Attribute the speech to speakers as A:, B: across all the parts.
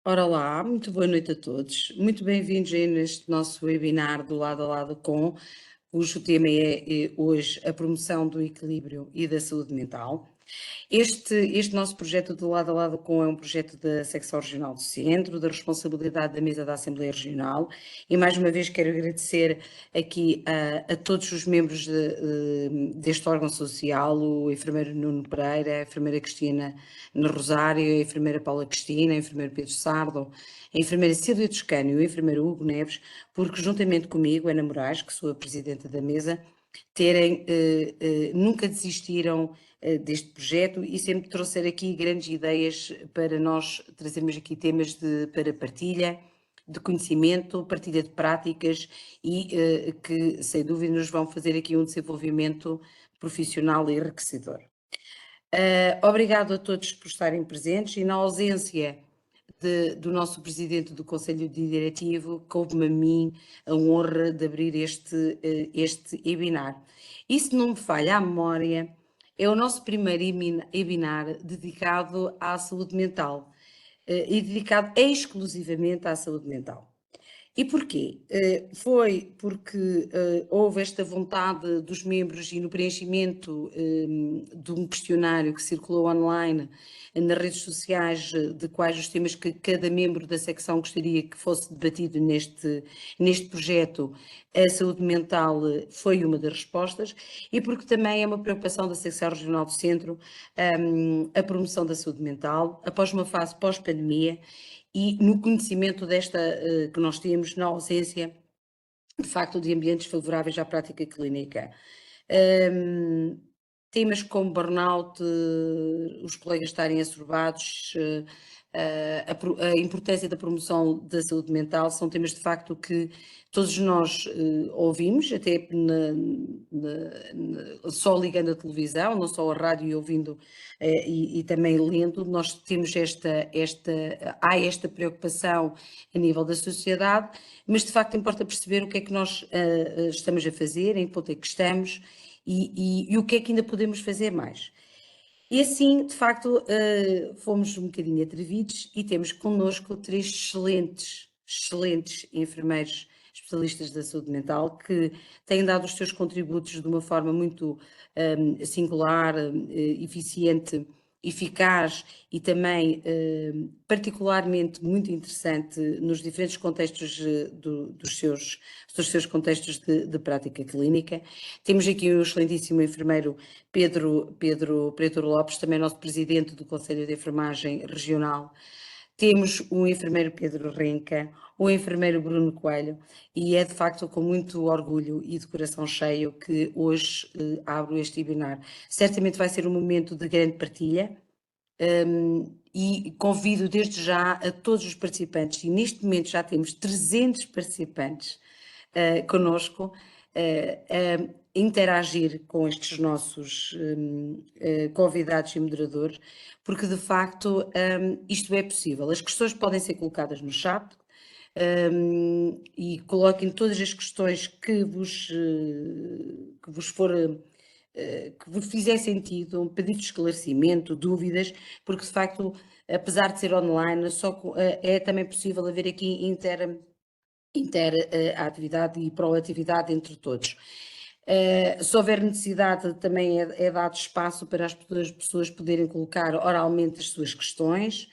A: Ora lá, muito boa noite a todos. Muito bem-vindos aí neste nosso webinar do Lado a Lado com, cujo tema é hoje a promoção do equilíbrio e da saúde mental. Este nosso projeto do Lado a Lado com é um projeto da Secção Regional do Centro, da responsabilidade da mesa da Assembleia Regional, e mais uma vez quero agradecer aqui a todos os membros deste órgão social, o enfermeiro Nuno Pereira, a enfermeira Cristina Rosário, a enfermeira Paula Cristina, a enfermeiro Pedro Sardo, a enfermeira Silvia Toscano e o enfermeiro Hugo Neves, porque juntamente comigo, Ana Moraes, que sou a presidenta da mesa, nunca desistiram deste projeto e sempre trouxer aqui grandes ideias para nós trazermos aqui temas para partilha de conhecimento, partilha de práticas e que, sem dúvida, nos vão fazer aqui um desenvolvimento profissional enriquecedor. Obrigado a todos por estarem presentes e na ausência do nosso presidente do Conselho Diretivo, coube-me a mim a honra de abrir este webinar. E se não me falha a memória, é o nosso primeiro webinar dedicado à saúde mental e dedicado exclusivamente à saúde mental. E porquê? Foi porque houve esta vontade dos membros e no preenchimento de um questionário que circulou online nas redes sociais de quais os temas que cada membro da secção gostaria que fosse debatido neste projeto, a saúde mental foi uma das respostas e porque também é uma preocupação da secção regional do centro a promoção da saúde mental após uma fase pós-pandemia e no conhecimento desta que nós temos, na ausência, de facto, de ambientes favoráveis à prática clínica. Hum, Temas como burnout, os colegas estarem assoberbados, a importância da promoção da saúde mental são temas de facto que todos nós ouvims, até só ligando a televisão, não só a rádio e ouvindo e também lendo, nós temos há esta preocupação a nível da sociedade, mas de facto importa perceber o que é que nós estamos a fazer, em que ponto é que estamos e o que é que ainda podemos fazer mais. E assim, de facto, fomos um bocadinho atrevidos e temos connosco três excelentes enfermeiros especialistas da saúde mental que têm dado os seus contributos de uma forma muito singular, eficiente, eficaz e também particularmente muito interessante nos diferentes contextos dos seus contextos de prática clínica. Temos aqui o excelentíssimo enfermeiro Pedro Lopes, também nosso presidente do Conselho de Enfermagem Regional. Temos o enfermeiro Pedro Renca, o enfermeiro Bruno Coelho, e é de facto com muito orgulho e de coração cheio que hoje abro este webinar. Certamente vai ser um momento de grande partilha, e convido desde já a todos os participantes, e neste momento já temos 300 participantes connosco, a interagir com estes nossos convidados e moderadores, porque de facto isto é possível. As questões podem ser colocadas no chat, e coloquem todas as questões que vos for que vos fizer sentido, um pedido de esclarecimento, dúvidas, porque de facto, apesar de ser online, é também possível haver aqui a atividade e proatividade entre todos. Se houver necessidade, também é dado espaço para as pessoas poderem colocar oralmente as suas questões.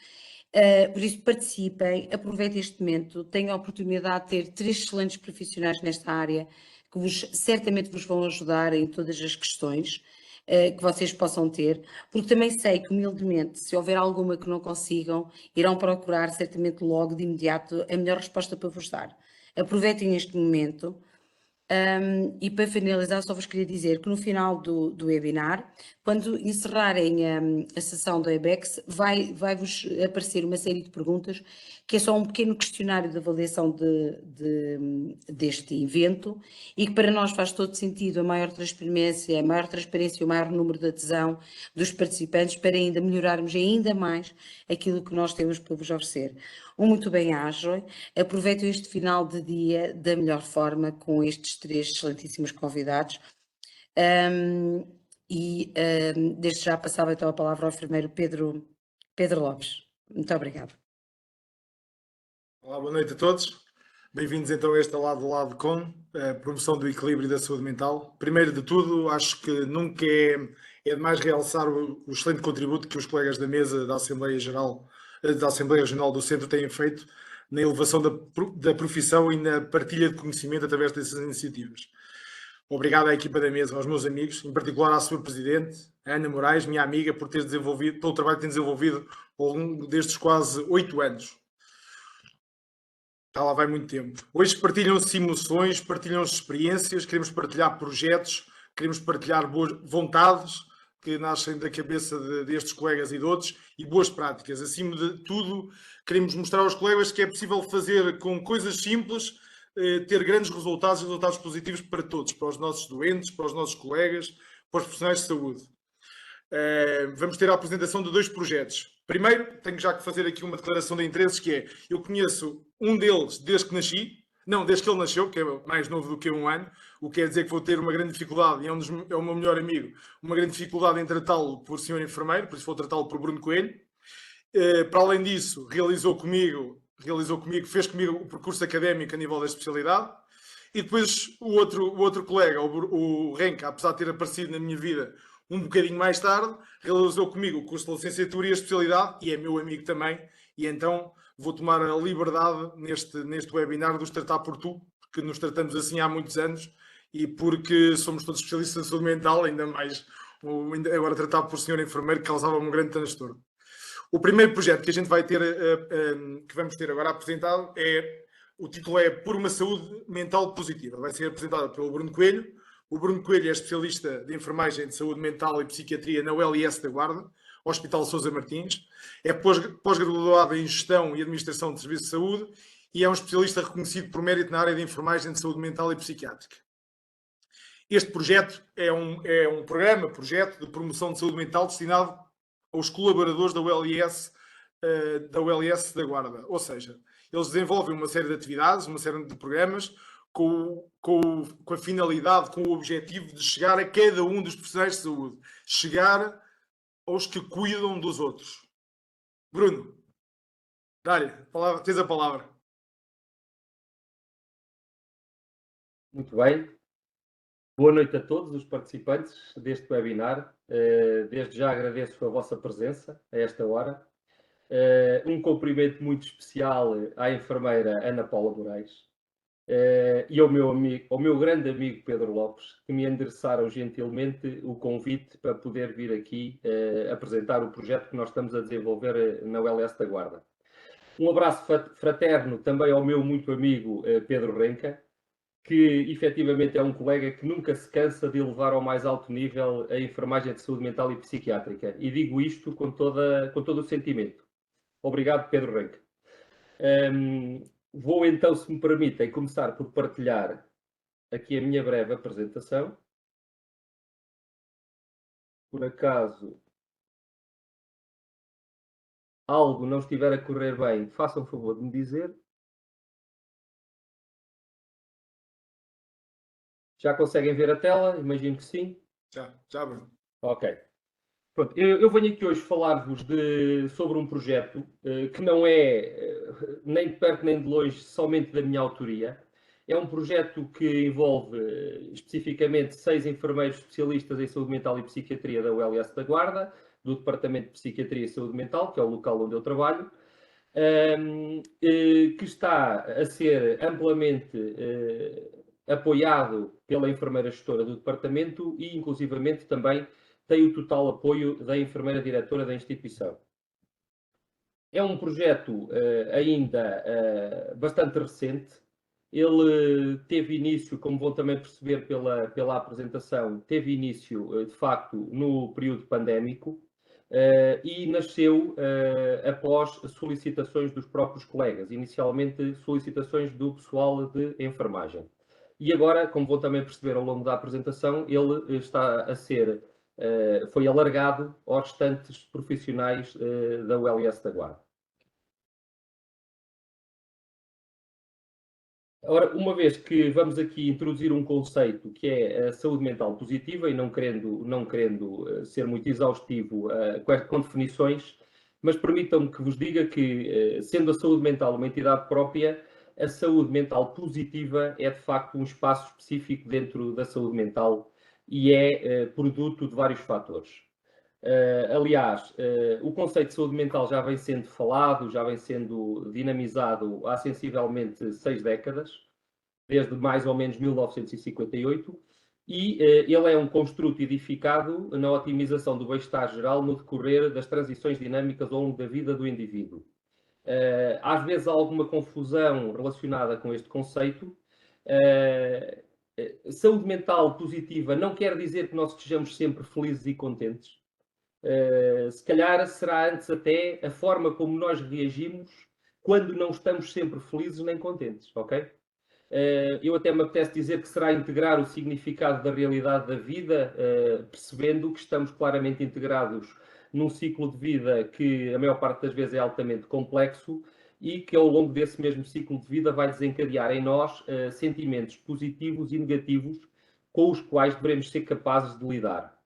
A: Por isso, participem, aproveitem este momento, tenham a oportunidade de ter três excelentes profissionais nesta área que certamente vos vão ajudar em todas as questões que vocês possam ter, porque também sei que, humildemente, se houver alguma que não consigam, irão procurar certamente logo de imediato a melhor resposta para vos dar. Aproveitem este momento. E para finalizar, só vos queria dizer que no final do webinar, quando encerrarem a sessão do Webex, vai-vos aparecer uma série de perguntas, que é só um pequeno questionário de avaliação deste evento, e que para nós faz todo sentido a maior transparência e o maior número de adesão dos participantes para ainda melhorarmos ainda mais aquilo que nós temos para vos oferecer. Muito bem-aja, aproveitem este final de dia da melhor forma com estes três excelentíssimos convidados. Desde já passava então a palavra ao enfermeiro Pedro Lopes. Muito obrigada.
B: Olá, boa noite a todos. Bem-vindos então a este Lado a Lado com a promoção do equilíbrio e da saúde mental. Primeiro de tudo, acho que nunca é demais realçar o excelente contributo que os colegas da mesa da Assembleia Geral, da Assembleia Regional do Centro têm feito na elevação da profissão e na partilha de conhecimento através dessas iniciativas. Obrigado à equipa da mesa, aos meus amigos, em particular à sua Presidente, Ana Moraes, minha amiga, por ter desenvolvido, pelo trabalho que tem desenvolvido ao longo destes quase 8 anos. Lá vai muito tempo. Hoje partilham-se emoções, partilham-se experiências, queremos partilhar projetos, queremos partilhar boas vontades que nascem da cabeça destes colegas e de outros e boas práticas. Acima de tudo, queremos mostrar aos colegas que é possível fazer com coisas simples, ter grandes resultados, resultados positivos para todos, para os nossos doentes, para os nossos colegas, para os profissionais de saúde. Vamos ter a apresentação de 2 projetos. Primeiro, tenho já que fazer aqui uma declaração de interesses, que é, eu conheço um deles desde que nasci, não, desde que ele nasceu, que é mais novo do que 1 ano, o que quer dizer que vou ter uma grande dificuldade, e é o meu melhor amigo, uma grande dificuldade em tratá-lo por senhor enfermeiro, por isso vou tratá-lo por Bruno Coelho. Para além disso, fez comigo o percurso académico a nível da especialidade. E depois o outro colega, o Renka, apesar de ter aparecido na minha vida um bocadinho mais tarde, realizou comigo o curso de licenciatura e a especialidade, e é meu amigo também, e então vou tomar a liberdade neste webinar de os tratar por tu, porque nos tratamos assim há muitos anos, e porque somos todos especialistas em saúde mental, ainda mais agora tratado por senhor enfermeiro, que causava-me um grande transtorno. O primeiro projeto que a gente vai ter, que vamos ter agora apresentado, o título é Por uma Saúde Mental Positiva. Vai ser apresentado pelo Bruno Coelho. O Bruno Coelho é especialista de enfermagem de saúde mental e psiquiatria na ULS da Guarda, Hospital Sousa Martins. É pós-graduado em gestão e administração de serviços de saúde e é um especialista reconhecido por mérito na área de enfermagem de saúde mental e psiquiátrica. Este projeto é um projeto de promoção de saúde mental destinado aos colaboradores da ULS da Guarda. Ou seja, eles desenvolvem uma série de atividades, uma série de programas com a finalidade, com o objetivo de chegar a cada um dos profissionais de saúde, chegar aos que cuidam dos outros. Bruno, dá-lhe, tens a palavra.
C: Muito bem. Boa noite a todos os participantes deste webinar. Desde já agradeço a vossa presença a esta hora. Um cumprimento muito especial à enfermeira Ana Paula Moraes e ao meu grande amigo Pedro Lopes, que me endereçaram gentilmente o convite para poder vir aqui apresentar o projeto que nós estamos a desenvolver na ULS da Guarda. Um abraço fraterno também ao meu muito amigo Pedro Renka, que efetivamente é um colega que nunca se cansa de elevar ao mais alto nível a enfermagem de saúde mental e psiquiátrica. E digo isto com todo o sentimento. Obrigado, Pedro Renque. Vou então, se me permitem, começar por partilhar aqui a minha breve apresentação. Por acaso algo não estiver a correr bem, façam o favor de me dizer. Já conseguem ver a tela? Imagino que sim.
B: Já, Bruno.
C: Ok. Pronto, eu venho aqui hoje falar-vos sobre um projeto que não é nem de perto nem de longe somente da minha autoria. É um projeto que envolve especificamente 6 enfermeiros especialistas em saúde mental e psiquiatria da ULS da Guarda, do Departamento de Psiquiatria e Saúde Mental, que é o local onde eu trabalho, que está a ser amplamente apoiado pela enfermeira gestora do departamento e, inclusivamente, também tem o total apoio da enfermeira diretora da instituição. É um projeto ainda bastante recente. Ele teve início, como vão também perceber pela apresentação, teve início, de facto, no período pandémico e nasceu após solicitações dos próprios colegas, inicialmente solicitações do pessoal de enfermagem. E agora, como vão também perceber ao longo da apresentação, ele está a ser foi alargado aos restantes profissionais da ULS da Guarda. Ora, uma vez que vamos aqui introduzir um conceito que é a saúde mental positiva, e não querendo ser muito exaustivo com definições, mas permitam-me que vos diga que, sendo a saúde mental uma entidade própria, a saúde mental positiva é de facto um espaço específico dentro da saúde mental e é produto de vários fatores. Aliás, o conceito de saúde mental já vem sendo falado, já vem sendo dinamizado há sensivelmente 6 décadas, desde mais ou menos 1958, e ele é um construto edificado na otimização do bem-estar geral no decorrer das transições dinâmicas ao longo da vida do indivíduo. Às vezes há alguma confusão relacionada com este conceito. Saúde mental positiva não quer dizer que nós estejamos sempre felizes e contentes. Se calhar será antes até a forma como nós reagimos quando não estamos sempre felizes nem contentes, ok? Eu até me apetece dizer que será integrar o significado da realidade da vida, percebendo que estamos claramente integrados num ciclo de vida que a maior parte das vezes é altamente complexo e que ao longo desse mesmo ciclo de vida vai desencadear em nós sentimentos positivos e negativos com os quais devemos ser capazes de lidar.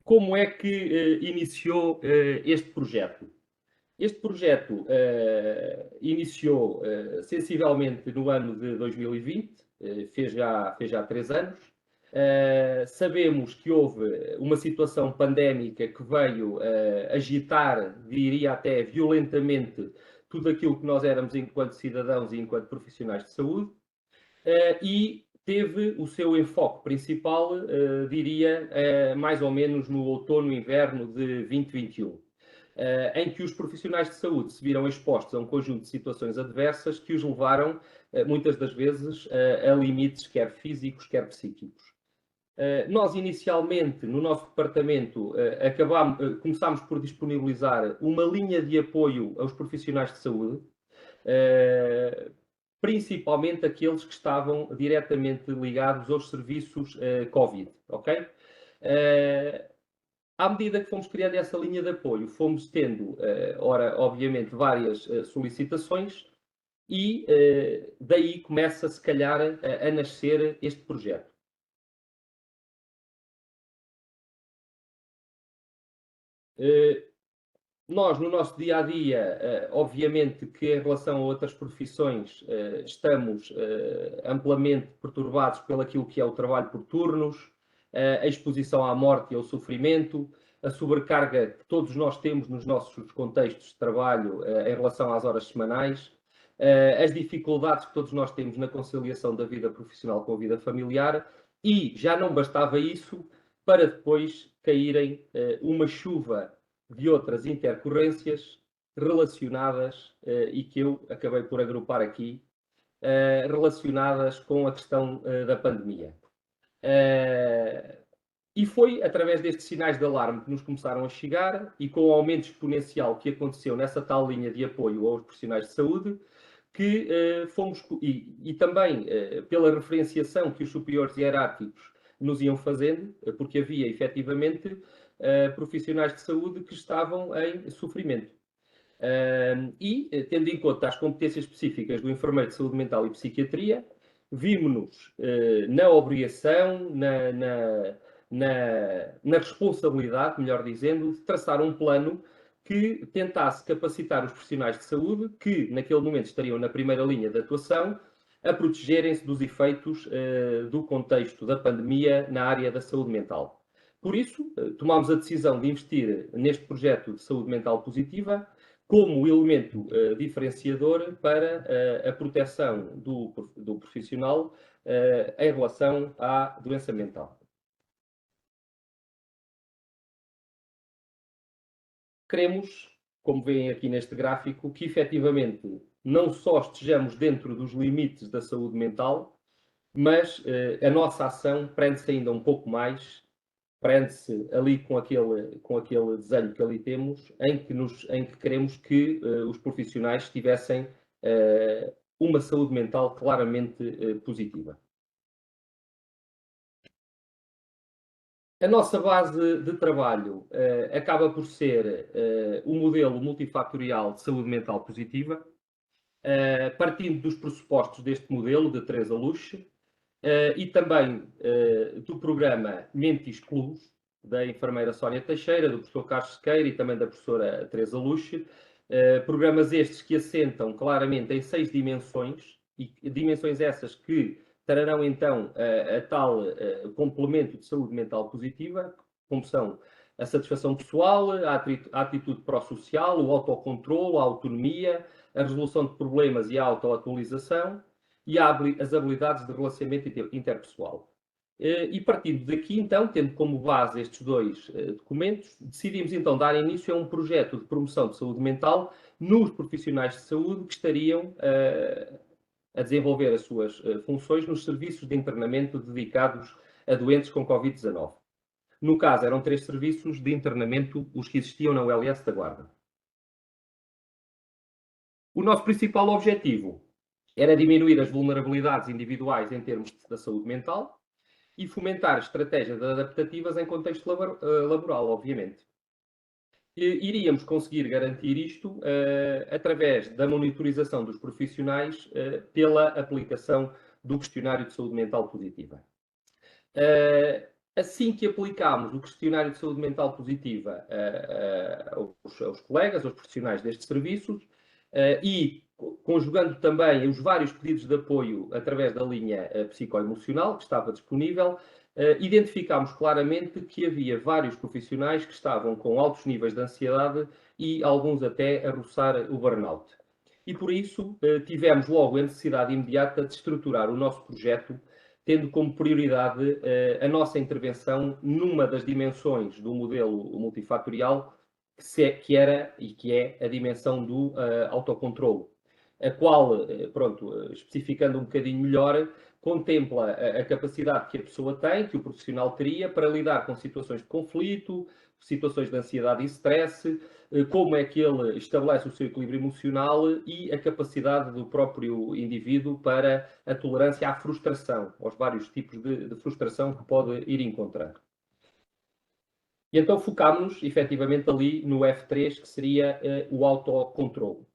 C: Como é que iniciou este projeto? Este projeto iniciou sensivelmente no ano de 2020, fez já 3 anos. Sabemos que houve uma situação pandémica que veio agitar, diria até violentamente, tudo aquilo que nós éramos enquanto cidadãos e enquanto profissionais de saúde, e teve o seu enfoque principal, diria, mais ou menos no outono-inverno de 2021. Em que os profissionais de saúde se viram expostos a um conjunto de situações adversas que os levaram, muitas das vezes, a limites quer físicos, quer psíquicos. Nós, inicialmente, no nosso departamento, começámos por disponibilizar uma linha de apoio aos profissionais de saúde, principalmente aqueles que estavam diretamente ligados aos serviços Covid, ok? À medida que fomos criando essa linha de apoio, fomos tendo, obviamente, várias solicitações e daí começa, se calhar, a nascer este projeto. Nós, no nosso dia-a-dia, obviamente que em relação a outras profissões, estamos amplamente perturbados pelo aquilo que é o trabalho por turnos, a exposição à morte e ao sofrimento, a sobrecarga que todos nós temos nos nossos contextos de trabalho em relação às horas semanais, as dificuldades que todos nós temos na conciliação da vida profissional com a vida familiar e já não bastava isso para depois caírem uma chuva de outras intercorrências relacionadas e que eu acabei por agrupar aqui, relacionadas com a questão da pandemia. E foi através destes sinais de alarme que nos começaram a chegar e com o aumento exponencial que aconteceu nessa tal linha de apoio aos profissionais de saúde, que fomos, e também pela referenciação que os superiores hierárquicos nos iam fazendo, porque havia efetivamente profissionais de saúde que estavam em sofrimento. E, tendo em conta as competências específicas do enfermeiro de saúde mental e psiquiatria, vimos-nos na obrigação, na responsabilidade, melhor dizendo, de traçar um plano que tentasse capacitar os profissionais de saúde, que naquele momento estariam na primeira linha de atuação, a protegerem-se dos efeitos do contexto da pandemia na área da saúde mental. Por isso, tomámos a decisão de investir neste projeto de saúde mental positiva como elemento diferenciador para a proteção do profissional em relação à doença mental. Queremos, como veem aqui neste gráfico, que efetivamente não só estejamos dentro dos limites da saúde mental, mas a nossa ação prende-se ainda um pouco mais, prende-se ali com aquele desenho que ali temos, em que queremos que os profissionais tivessem uma saúde mental claramente positiva. A nossa base de trabalho acaba por ser o modelo multifatorial de saúde mental positiva, partindo dos pressupostos deste modelo de Teresa Luche, e também do programa Mentis Plus, da enfermeira Sónia Teixeira, do professor Carlos Sequeira e também da professora Teresa Luche. Programas estes que assentam claramente em 6 dimensões, e dimensões essas que trarão então a tal complemento de saúde mental positiva, como são a satisfação pessoal, a atitude pró-social, o autocontrole, a autonomia, a resolução de problemas e a autoatualização, e as habilidades de relacionamento interpessoal. E partindo daqui, então, tendo como base estes 2 documentos, decidimos então dar início a um projeto de promoção de saúde mental nos profissionais de saúde que estariam a desenvolver as suas funções nos serviços de internamento dedicados a doentes com Covid-19. No caso, eram 3 serviços de internamento, os que existiam na ULS da Guarda. O nosso principal objetivo era diminuir as vulnerabilidades individuais em termos da saúde mental e fomentar estratégias adaptativas em contexto laboral, obviamente. Iríamos conseguir garantir isto através da monitorização dos profissionais pela aplicação do questionário de saúde mental positiva. Assim que aplicámos o questionário de saúde mental positiva aos colegas, aos profissionais destes serviços, e conjugando também os vários pedidos de apoio através da linha psicoemocional que estava disponível, identificámos claramente que havia vários profissionais que estavam com altos níveis de ansiedade e alguns até a roçar o burnout. E por isso tivemos logo a necessidade imediata de estruturar o nosso projeto, tendo como prioridade a nossa intervenção numa das dimensões do modelo multifatorial, que era e que é a dimensão do autocontrole, a qual, pronto, especificando um bocadinho melhor, contempla a capacidade que a pessoa tem, que o profissional teria, para lidar com situações de conflito, situações de ansiedade e stress, como é que ele estabelece o seu equilíbrio emocional e a capacidade do próprio indivíduo para a tolerância à frustração, aos vários tipos de frustração que pode ir encontrar. E então focámos-nos, efetivamente, ali no F3, que seria o autocontrole.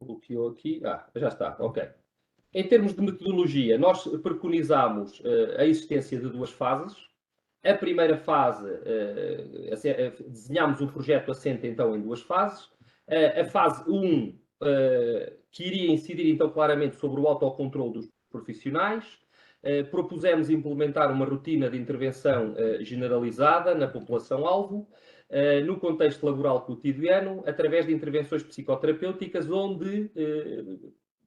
C: Bloqueou aqui. Já está, ok. Em termos de metodologia, nós preconizámos a existência de 2 fases. A primeira fase, desenhámos um projeto assente então em 2 fases. A fase 1, que iria incidir então claramente sobre o autocontrole dos profissionais. Propusemos implementar uma rotina de intervenção generalizada na população-alvo, no contexto laboral cotidiano, através de intervenções psicoterapêuticas, onde,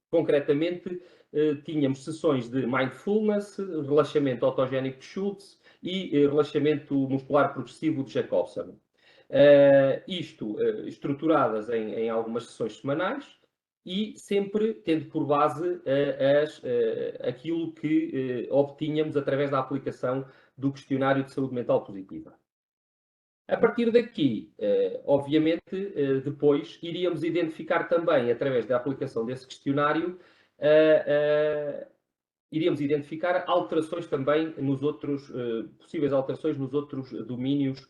C: concretamente, tínhamos sessões de mindfulness, relaxamento autogénico de Schultz e relaxamento muscular progressivo de Jacobson. Isto estruturadas em algumas sessões semanais e sempre tendo por base aquilo que obtínhamos através da aplicação do questionário de saúde mental positiva. A partir daqui, obviamente, depois iríamos identificar também, através da aplicação desse questionário, iríamos identificar alterações também nos outros, possíveis alterações nos outros domínios,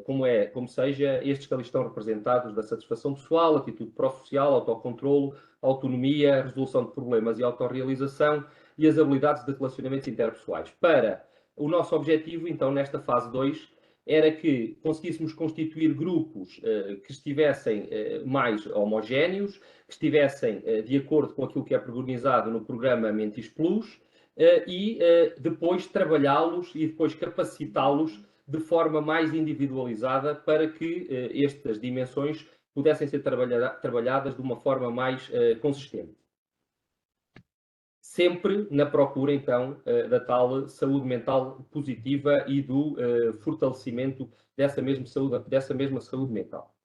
C: como seja estes que ali estão representados, da satisfação pessoal, atitude pró-social, autocontrolo, autonomia, resolução de problemas e autorrealização e as habilidades de relacionamentos interpessoais. Para o nosso objetivo, então, nesta fase 2, era que conseguíssemos constituir grupos que estivessem mais homogéneos, que estivessem de acordo com aquilo que é preconizado no programa Mentis Plus e depois trabalhá-los e depois capacitá-los de forma mais individualizada para que estas dimensões pudessem ser trabalhadas de uma forma mais consistente. Sempre na procura, então, da tal saúde mental positiva e do fortalecimento dessa mesma saúde mental.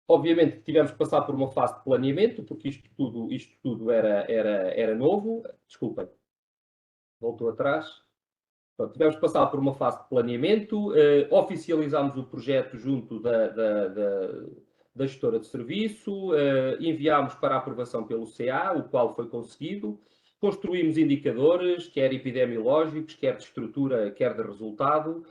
C: Obviamente tivemos que passar por uma fase de planeamento, porque isto tudo era novo. Desculpem, voltou atrás. Então, tivemos que passar por uma fase de planeamento, oficializámos o projeto junto da gestora de serviço, enviámos para aprovação pelo CA, o qual foi conseguido, construímos indicadores, quer epidemiológicos, quer de estrutura, quer de resultado,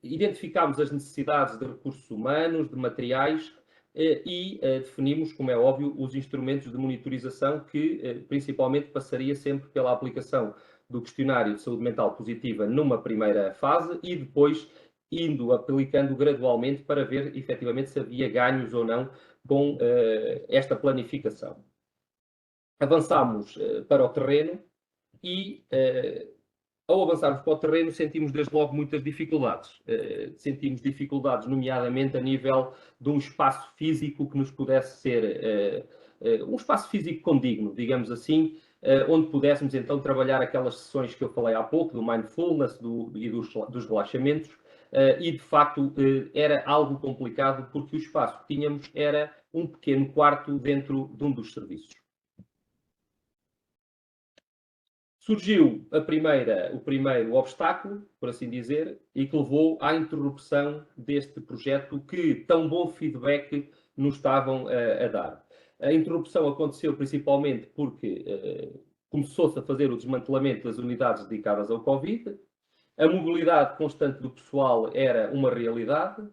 C: Identificámos as necessidades de recursos humanos, de materiais e definimos, como é óbvio, os instrumentos de monitorização que principalmente passaria sempre pela aplicação do questionário de saúde mental positiva numa primeira fase e depois indo aplicando gradualmente para ver efetivamente se havia ganhos ou não com esta planificação. Avançámos para o terreno e ao avançarmos para o terreno, sentimos desde logo muitas dificuldades. Sentimos dificuldades, nomeadamente a nível de um espaço físico que nos pudesse ser um espaço físico condigno, digamos assim, onde pudéssemos então trabalhar aquelas sessões que eu falei há pouco, do mindfulness e dos relaxamentos, e de facto era algo complicado porque o espaço que tínhamos era um pequeno quarto dentro de um dos serviços. Surgiu o primeiro obstáculo, por assim dizer, e que levou à interrupção deste projeto que tão bom feedback nos estavam a dar. A interrupção aconteceu principalmente porque começou-se a fazer o desmantelamento das unidades dedicadas ao Covid, a mobilidade constante do pessoal era uma realidade,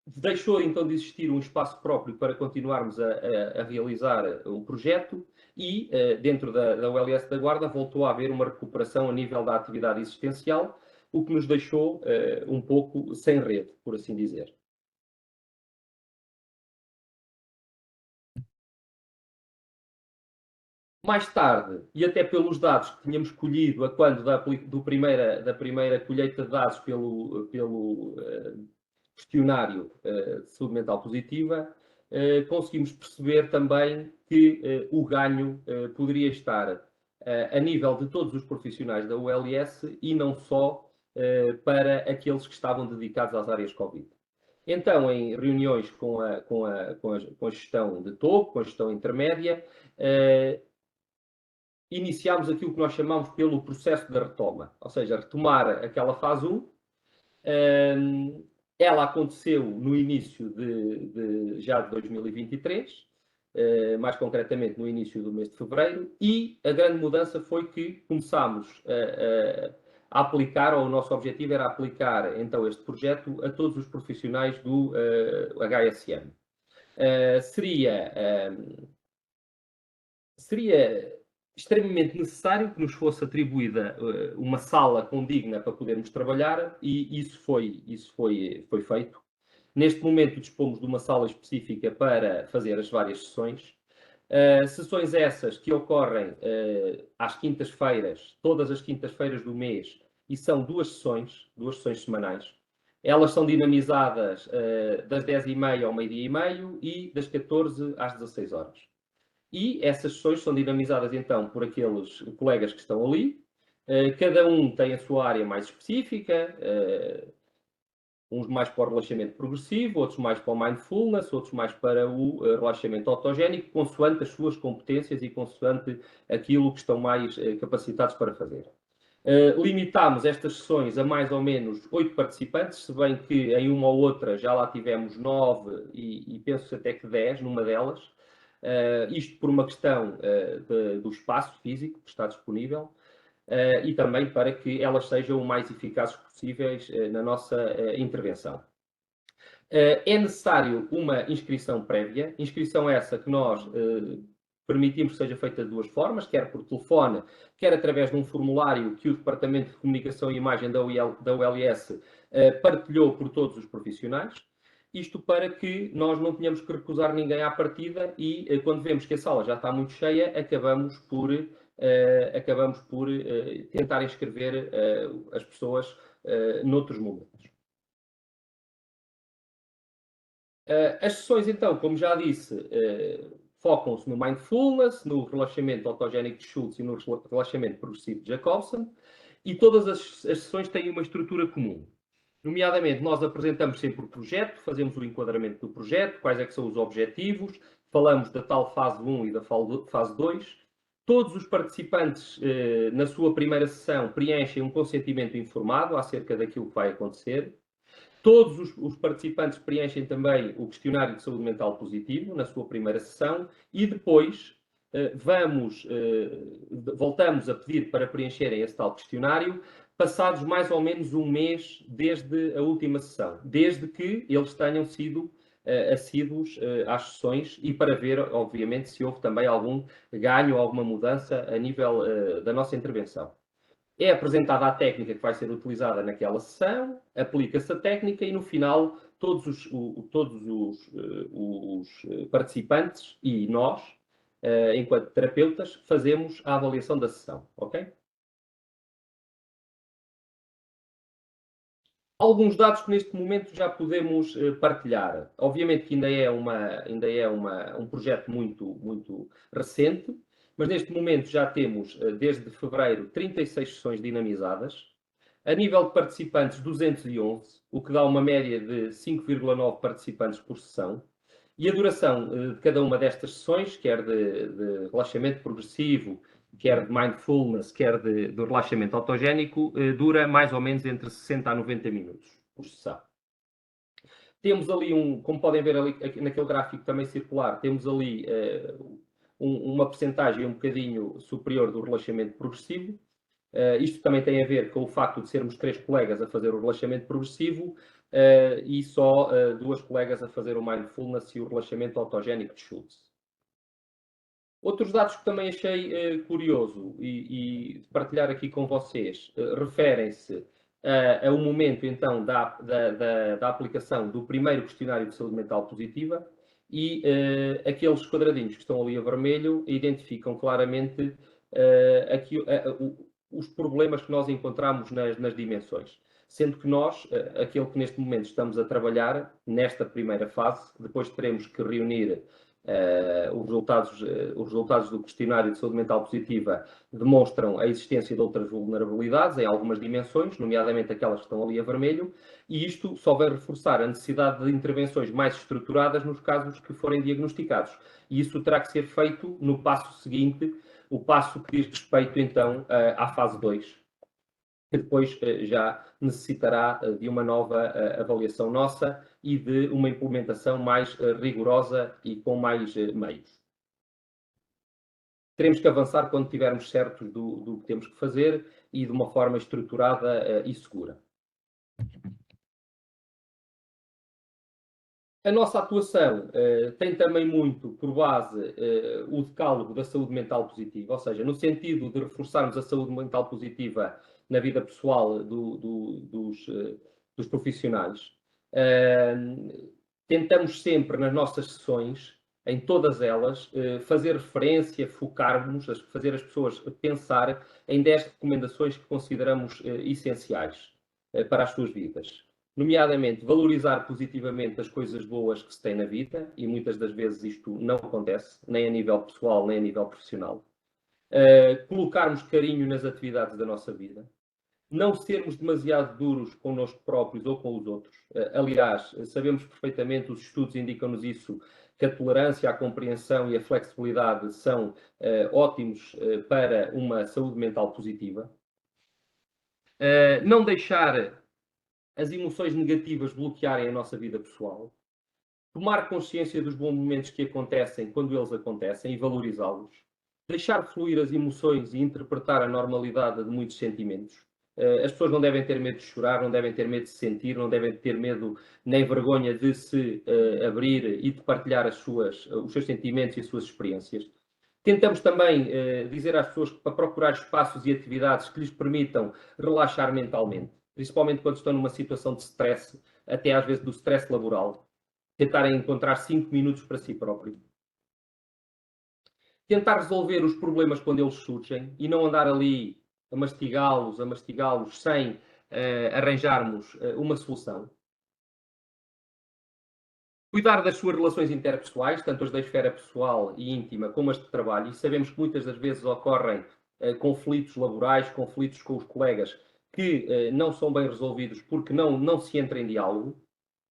C: deixou então de existir um espaço próprio para continuarmos a realizar o projeto e dentro da ULS da Guarda voltou a haver uma recuperação a nível da atividade existencial, o que nos deixou um pouco sem rede, por assim dizer. Mais tarde, e até pelos dados que tínhamos colhido a quando da primeira colheita de dados pelo questionário de saúde mental positiva, conseguimos perceber também que o ganho poderia estar a nível de todos os profissionais da ULS e não só para aqueles que estavam dedicados às áreas Covid. Então, em reuniões com a gestão de topo, com a gestão intermédia, iniciámos aquilo que nós chamamos pelo processo da retoma, ou seja, retomar aquela fase 1. Ela aconteceu no início já de 2023, mais concretamente no início do mês de fevereiro, e a grande mudança foi que começámos a aplicar, ou o nosso objetivo era aplicar então este projeto a todos os profissionais do HSM. Seria extremamente necessário que nos fosse atribuída uma sala condigna para podermos trabalhar e isso foi feito. Neste momento dispomos de uma sala específica para fazer as várias sessões. Sessões essas que ocorrem às quintas-feiras, todas as quintas-feiras do mês, e são duas sessões semanais. Elas são dinamizadas das 10h30 ao meio-dia e meio e das 14 às 16 horas. E essas sessões são dinamizadas então por aqueles colegas que estão ali. Cada um tem a sua área mais específica, uns mais para o relaxamento progressivo, outros mais para o mindfulness, outros mais para o relaxamento autogénico, consoante as suas competências e consoante aquilo que estão mais capacitados para fazer. Limitámos estas sessões a mais ou menos 8 participantes, se bem que em uma ou outra já lá tivemos 9 e penso até que 10 numa delas. Isto por uma questão do espaço físico que está disponível e também para que elas sejam o mais eficazes possíveis na nossa intervenção. É necessário uma inscrição prévia, inscrição essa que nós permitimos que seja feita de duas formas, quer por telefone, quer através de um formulário que o Departamento de Comunicação e Imagem da ULS partilhou por todos os profissionais. Isto para que nós não tenhamos que recusar ninguém à partida e quando vemos que a sala já está muito cheia, acabamos por tentar inscrever as pessoas noutros momentos. As sessões, então, como já disse, focam-se no mindfulness, no relaxamento autogénico de Schultz e no relaxamento progressivo de Jacobson, e todas as sessões têm uma estrutura comum. Nomeadamente, nós apresentamos sempre o projeto, fazemos o enquadramento do projeto, quais é que são os objetivos, falamos da tal fase 1 e da fase 2. Todos os participantes, na sua primeira sessão, preenchem um consentimento informado acerca daquilo que vai acontecer. Todos os participantes preenchem também o questionário de saúde mental positivo na sua primeira sessão e depois voltamos a pedir para preencherem esse tal questionário, passados mais ou menos um mês desde a última sessão, desde que eles tenham sido assíduos às sessões e para ver, obviamente, se houve também algum ganho, alguma mudança a nível da nossa intervenção. É apresentada a técnica que vai ser utilizada naquela sessão, aplica-se a técnica e no final todos os participantes e nós, enquanto terapeutas, fazemos a avaliação da sessão, ok? Alguns dados que neste momento já podemos partilhar. Obviamente que ainda é um projeto muito recente, mas neste momento já temos, desde fevereiro, 36 sessões dinamizadas. A nível de participantes, 211, o que dá uma média de 5,9 participantes por sessão. E a duração de cada uma destas sessões, quer de relaxamento progressivo, quer de mindfulness, quer do relaxamento autogénico, dura mais ou menos entre 60 a 90 minutos por sessão. Temos ali como podem ver ali naquele gráfico também circular, temos ali uma percentagem um bocadinho superior do relaxamento progressivo. Isto também tem a ver com o facto de sermos 3 colegas a fazer o relaxamento progressivo e só 2 colegas a fazer o mindfulness e o relaxamento autogénico de Schultz. Outros dados que também achei curioso e partilhar aqui com vocês referem-se a um momento, então, da aplicação do primeiro questionário de saúde mental positiva e aqueles quadradinhos que estão ali a vermelho identificam claramente os problemas que nós encontramos nas dimensões. Sendo que nós, aquele que neste momento estamos a trabalhar, nesta primeira fase, depois teremos que reunir os resultados do questionário de saúde mental positiva demonstram a existência de outras vulnerabilidades em algumas dimensões, nomeadamente aquelas que estão ali a vermelho, e isto só vai reforçar a necessidade de intervenções mais estruturadas nos casos que forem diagnosticados. E isso terá que ser feito no passo seguinte, o passo que diz respeito então à fase 2, que depois já necessitará de uma nova avaliação nossa e de uma implementação mais rigorosa e com mais meios. Teremos que avançar quando estivermos certos do que temos que fazer e de uma forma estruturada e segura. A nossa atuação tem também muito por base o decálogo da saúde mental positiva, ou seja, no sentido de reforçarmos a saúde mental positiva na vida pessoal dos profissionais. Tentamos sempre nas nossas sessões, em todas elas, fazer referência, focarmos, fazer as pessoas pensar em 10 recomendações que consideramos essenciais para as suas vidas. Nomeadamente, valorizar positivamente as coisas boas que se tem na vida, e muitas das vezes isto não acontece, nem a nível pessoal, nem a nível profissional. Colocarmos carinho nas atividades da nossa vida. Não sermos demasiado duros connosco próprios ou com os outros. Aliás, sabemos perfeitamente, os estudos indicam-nos isso, que a tolerância, a compreensão e a flexibilidade são ótimos para uma saúde mental positiva. Não deixar as emoções negativas bloquearem a nossa vida pessoal. Tomar consciência dos bons momentos que acontecem quando eles acontecem e valorizá-los. Deixar fluir as emoções e interpretar a normalidade de muitos sentimentos. As pessoas não devem ter medo de chorar, não devem ter medo de se sentir, não devem ter medo nem vergonha de se abrir e de partilhar os seus sentimentos e as suas experiências. Tentamos também dizer às pessoas para procurar espaços e atividades que lhes permitam relaxar mentalmente, principalmente quando estão numa situação de stress, até às vezes do stress laboral. Tentarem encontrar 5 minutos para si próprio. Tentar resolver os problemas quando eles surgem e não andar ali a mastigá-los sem arranjarmos uma solução. Cuidar das suas relações interpessoais, tanto as da esfera pessoal e íntima como as de trabalho, e sabemos que muitas das vezes ocorrem conflitos laborais, conflitos com os colegas que não são bem resolvidos porque não se entra em diálogo.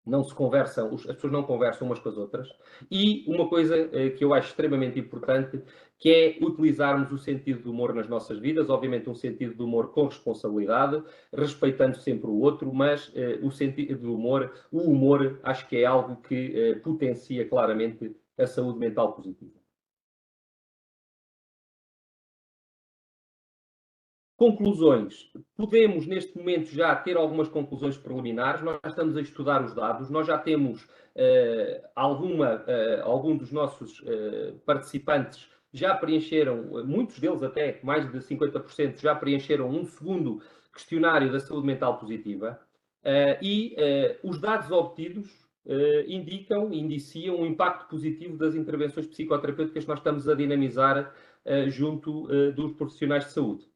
C: Não se conversam, as pessoas não conversam umas com as outras. E uma coisa que eu acho extremamente importante, que é utilizarmos o sentido do humor nas nossas vidas, obviamente um sentido de humor com responsabilidade, respeitando sempre o outro, mas o sentido do humor, o humor, acho que é algo que potencia claramente a saúde mental positiva. Conclusões. Podemos, neste momento, já ter algumas conclusões preliminares. Nós já estamos a estudar os dados. Nós já temos algum dos nossos participantes já preencheram, muitos deles até, mais de 50%, já preencheram um segundo questionário da saúde mental positiva. Os dados obtidos indiciam um impacto positivo das intervenções psicoterapêuticas que nós estamos a dinamizar junto dos profissionais de saúde.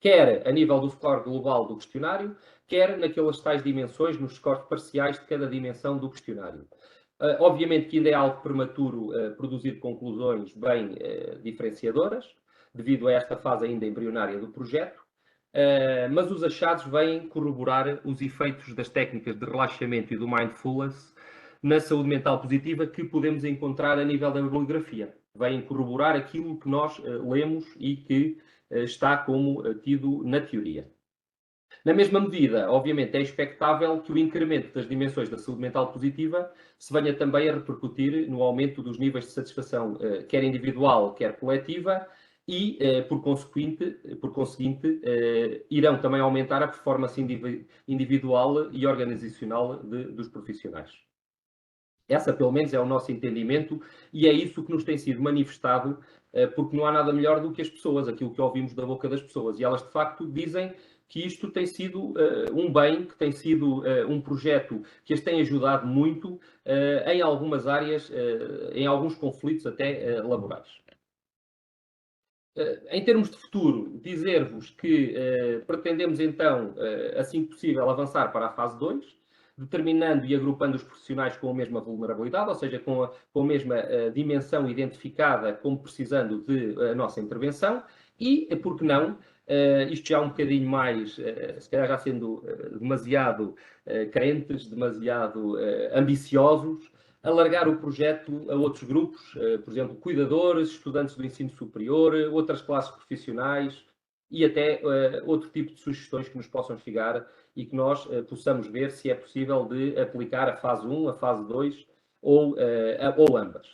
C: Quer a nível do score global do questionário, quer naquelas tais dimensões, nos scores parciais de cada dimensão do questionário. Obviamente que ainda é algo prematuro produzir conclusões bem diferenciadoras, devido a esta fase ainda embrionária do projeto, mas os achados vêm corroborar os efeitos das técnicas de relaxamento e do mindfulness na saúde mental positiva que podemos encontrar a nível da bibliografia. Vêm corroborar aquilo que nós lemos e que está como tido na teoria. Na mesma medida, obviamente, é expectável que o incremento das dimensões da saúde mental positiva se venha também a repercutir no aumento dos níveis de satisfação, quer individual, quer coletiva, e, por conseguinte, irão também aumentar a performance individual e organizacional dos profissionais. Essa, pelo menos, é o nosso entendimento e é isso que nos tem sido manifestado, porque não há nada melhor do que as pessoas, aquilo que ouvimos da boca das pessoas. E elas, de facto, dizem que isto tem sido um bem, que tem sido um projeto que as tem ajudado muito em algumas áreas, em alguns conflitos até laborais. Em termos de futuro, dizer-vos que pretendemos então, assim que possível, avançar para a fase 2, determinando e agrupando os profissionais com a mesma vulnerabilidade, ou seja, com a mesma dimensão identificada como precisando de a nossa intervenção e, por que não, isto já um bocadinho mais, se calhar já sendo demasiado crentes, demasiado ambiciosos, alargar o projeto a outros grupos, por exemplo, cuidadores, estudantes do ensino superior, outras classes profissionais e até outro tipo de sugestões que nos possam chegar e que nós possamos ver se é possível de aplicar a fase 1, a fase 2 ou ambas.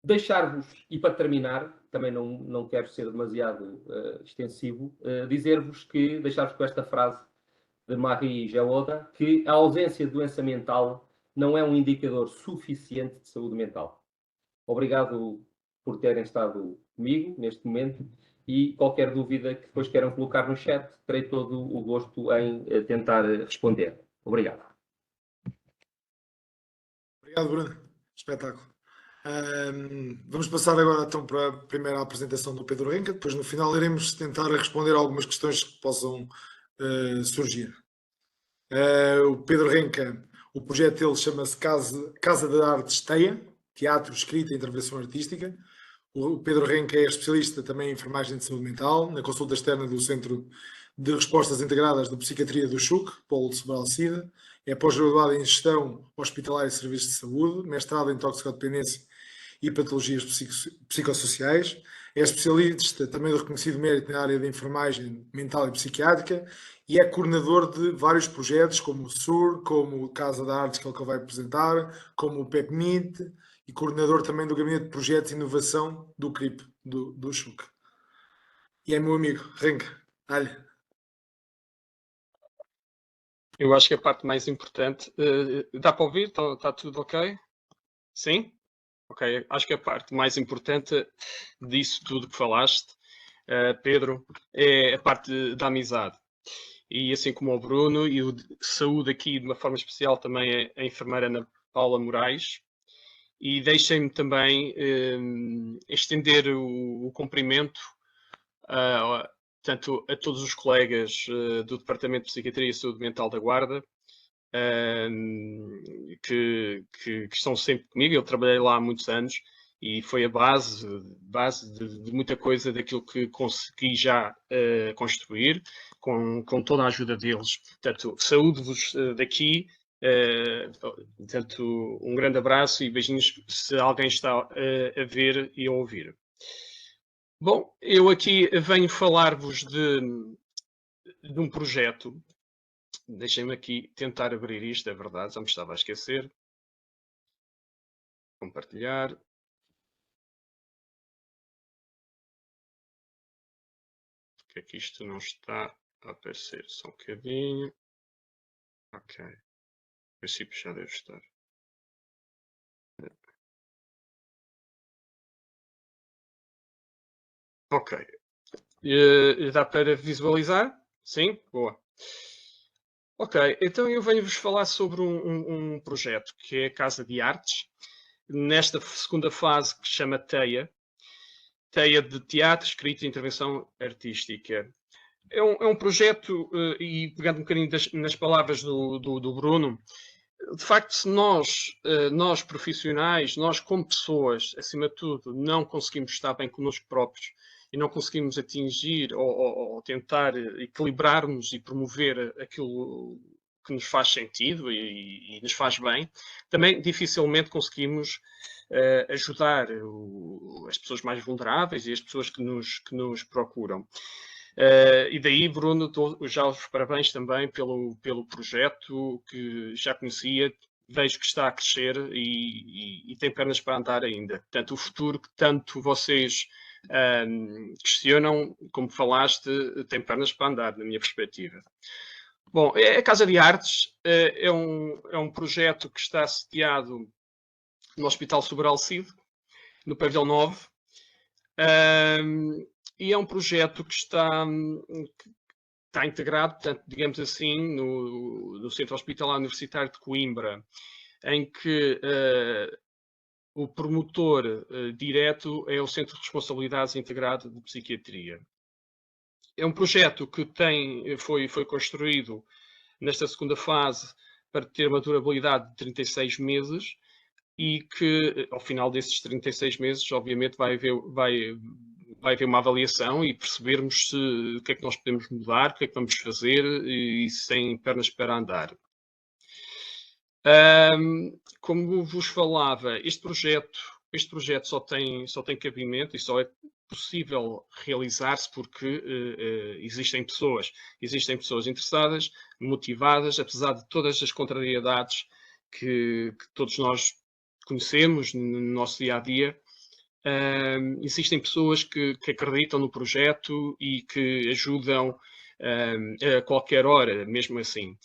C: Deixar-vos, e para terminar, também não quero ser demasiado extensivo, dizer-vos que, deixar-vos com esta frase de Marie Geoda, que a ausência de doença mental não é um indicador suficiente de saúde mental. Obrigado por terem estado comigo neste momento e qualquer dúvida que depois queiram colocar no chat, terei todo o gosto em tentar responder. Obrigado.
B: Obrigado, Bruno. Espetáculo. Vamos passar agora então para a primeira apresentação do Pedro Renca, depois no final iremos tentar responder algumas questões que possam surgir. O Pedro Renca, o projeto dele chama-se Casa da Artes TEIA, Teatro, Escrita e Intervenção Artística. O Pedro Renca é especialista também em enfermagem de saúde mental, na consulta externa do Centro de Respostas Integradas da Psiquiatria do CHUC, Polo de Sobral-Sida. É pós-graduado em Gestão Hospitalar e Serviços de Saúde, mestrado em Toxicodependência e Patologias Psicossociais. É especialista também de reconhecido mérito na área de enfermagem mental e psiquiátrica e é coordenador de vários projetos, como o SUR, como o Casa da Artes, que é o que ele vai apresentar, como o PEPMIT, e coordenador também do Gabinete de Projetos de Inovação do CRIP, do CHUC. E é meu amigo, Renca. Olha.
D: Eu acho que a parte mais importante... dá para ouvir? Está tudo ok? Sim? Ok. Acho que a parte mais importante disso tudo que falaste, Pedro, é a parte da amizade. E assim como o Bruno, e o de saúde aqui de uma forma especial também é a enfermeira Ana Paula Moraes. E deixem-me também estender o cumprimento tanto a todos os colegas do Departamento de Psiquiatria e Saúde Mental da Guarda, que estão sempre comigo. Eu trabalhei lá há muitos anos e foi a base de muita coisa daquilo que consegui já construir, com toda a ajuda deles. Portanto, saúde-vos daqui. Portanto, um grande abraço e beijinhos se alguém está a ver e a ouvir. Bom, eu aqui venho falar-vos de um projeto. Deixem-me aqui tentar abrir isto, é verdade, já me estava a esquecer. Compartilhar. porque é que isto não está a aparecer? Só um bocadinho. Ok. No princípio já deve estar. Ok. Dá para visualizar? Sim? Boa. Ok, então eu venho-vos falar sobre um projeto que é a Casa de Artes, nesta segunda fase que se chama TEIA, TEIA de Teatro, Escrita e Intervenção Artística. É um projeto, e pegando um bocadinho nas palavras do Bruno, de facto, se nós profissionais, nós como pessoas, acima de tudo, não conseguimos estar bem connosco próprios e não conseguimos atingir ou tentar equilibrarmos e promover aquilo que nos faz sentido e nos faz bem, também dificilmente conseguimos ajudar as pessoas mais vulneráveis e as pessoas que nos procuram. E daí, Bruno, dou já os parabéns também pelo projeto que já conhecia, vejo que está a crescer e tem pernas para andar ainda. Portanto, o futuro que tanto vocês questionam, como falaste, tem pernas para andar, na minha perspectiva. Bom, a Casa de Artes é um projeto que está sediado no Hospital Sobral Cid, no Pavilhão 9. E é um projeto que está integrado, portanto, digamos assim, no Centro Hospitalar Universitário de Coimbra, em que o promotor direto é o Centro de Responsabilidades Integrado de Psiquiatria. É um projeto que foi construído nesta segunda fase para ter uma durabilidade de 36 meses e que, ao final desses 36 meses, obviamente, vai haver uma avaliação e percebermos o que é que nós podemos mudar, o que é que vamos fazer e sem pernas para andar. Como vos falava, este projeto só tem cabimento e só é possível realizar-se porque existem pessoas interessadas, motivadas, apesar de todas as contrariedades que todos nós conhecemos no nosso dia-a-dia. Existem pessoas que acreditam no projeto e que ajudam a qualquer hora, mesmo assim.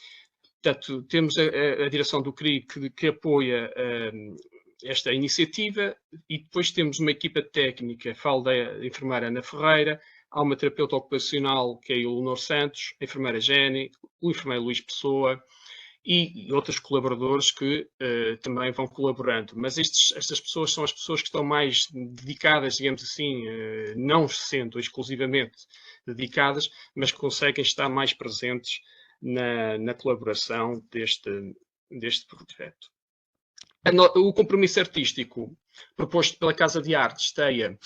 D: Portanto, temos a direção do CRI que apoia esta iniciativa e depois temos uma equipa técnica, falo da enfermeira Ana Ferreira, há uma terapeuta ocupacional que é a Eleonor Santos, a enfermeira Jenny, o enfermeiro Luís Pessoa e outros colaboradores que também vão colaborando. Mas estas pessoas são as pessoas que estão mais dedicadas, digamos assim, não sendo exclusivamente dedicadas, mas que conseguem estar mais presentes na colaboração deste projeto. O compromisso artístico proposto pela Casa de Artes, TEIA,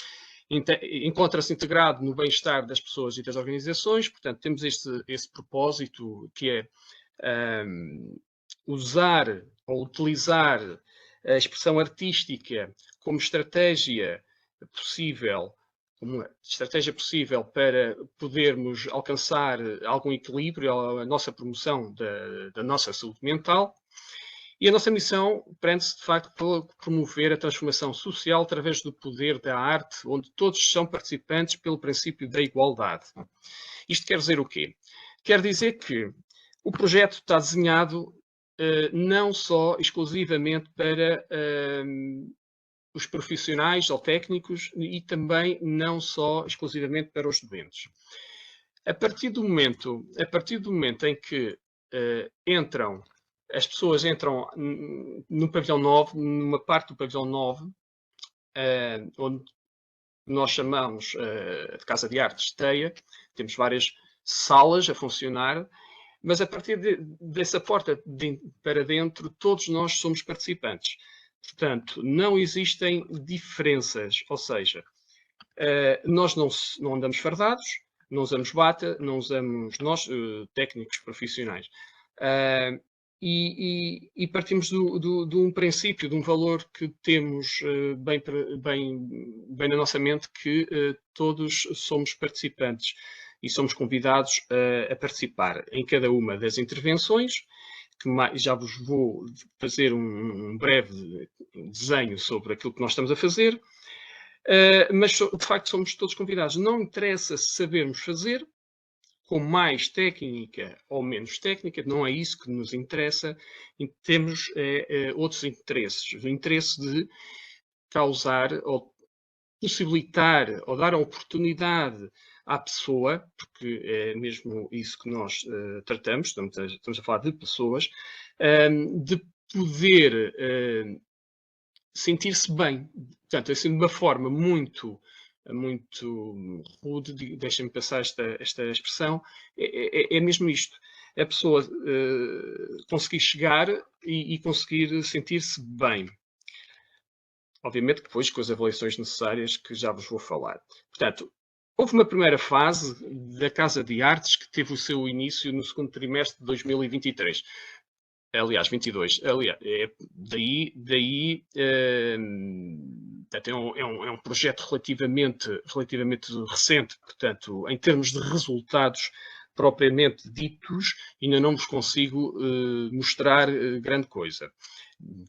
D: encontra-se integrado no bem-estar das pessoas e das organizações. Portanto, temos esse propósito que é usar ou utilizar a expressão artística como estratégia possível para podermos alcançar algum equilíbrio, a nossa promoção da nossa saúde mental. E a nossa missão prende-se, de facto, por promover a transformação social através do poder da arte, onde todos são participantes pelo princípio da igualdade. Isto quer dizer o quê? Quer dizer que o projeto está desenhado não só exclusivamente para os profissionais ou técnicos e também não só exclusivamente para os doentes. A partir do momento em que as pessoas entram no pavilhão 9, numa parte do pavilhão 9, onde nós chamamos de Casa de Artes TEIA, temos várias salas a funcionar, mas a partir dessa porta para dentro, todos nós somos participantes. Portanto, não existem diferenças, ou seja, nós não andamos fardados, não usamos bata, não usamos nós, técnicos profissionais. E partimos de um princípio, de um valor que temos bem na nossa mente, que todos somos participantes e somos convidados a participar em cada uma das intervenções, que já vos vou fazer um breve desenho sobre aquilo que nós estamos a fazer, mas de facto somos todos convidados. Não interessa se sabermos fazer, com mais técnica ou menos técnica, não é isso que nos interessa. Temos outros interesses. O interesse de causar ou possibilitar ou dar a oportunidade à pessoa, porque é mesmo isso que nós tratamos, estamos a falar de pessoas, de poder sentir-se bem. Portanto, assim, de uma forma muito rude, deixem-me passar esta expressão, é mesmo isto. A pessoa conseguir chegar e conseguir sentir-se bem. Obviamente que depois com as avaliações necessárias que já vos vou falar. Portanto, houve uma primeira fase da Casa de Artes que teve o seu início no segundo trimestre de 2023. Aliás, 22. Aliás, daí é um projeto relativamente recente, portanto, em termos de resultados propriamente ditos, ainda não vos consigo mostrar grande coisa.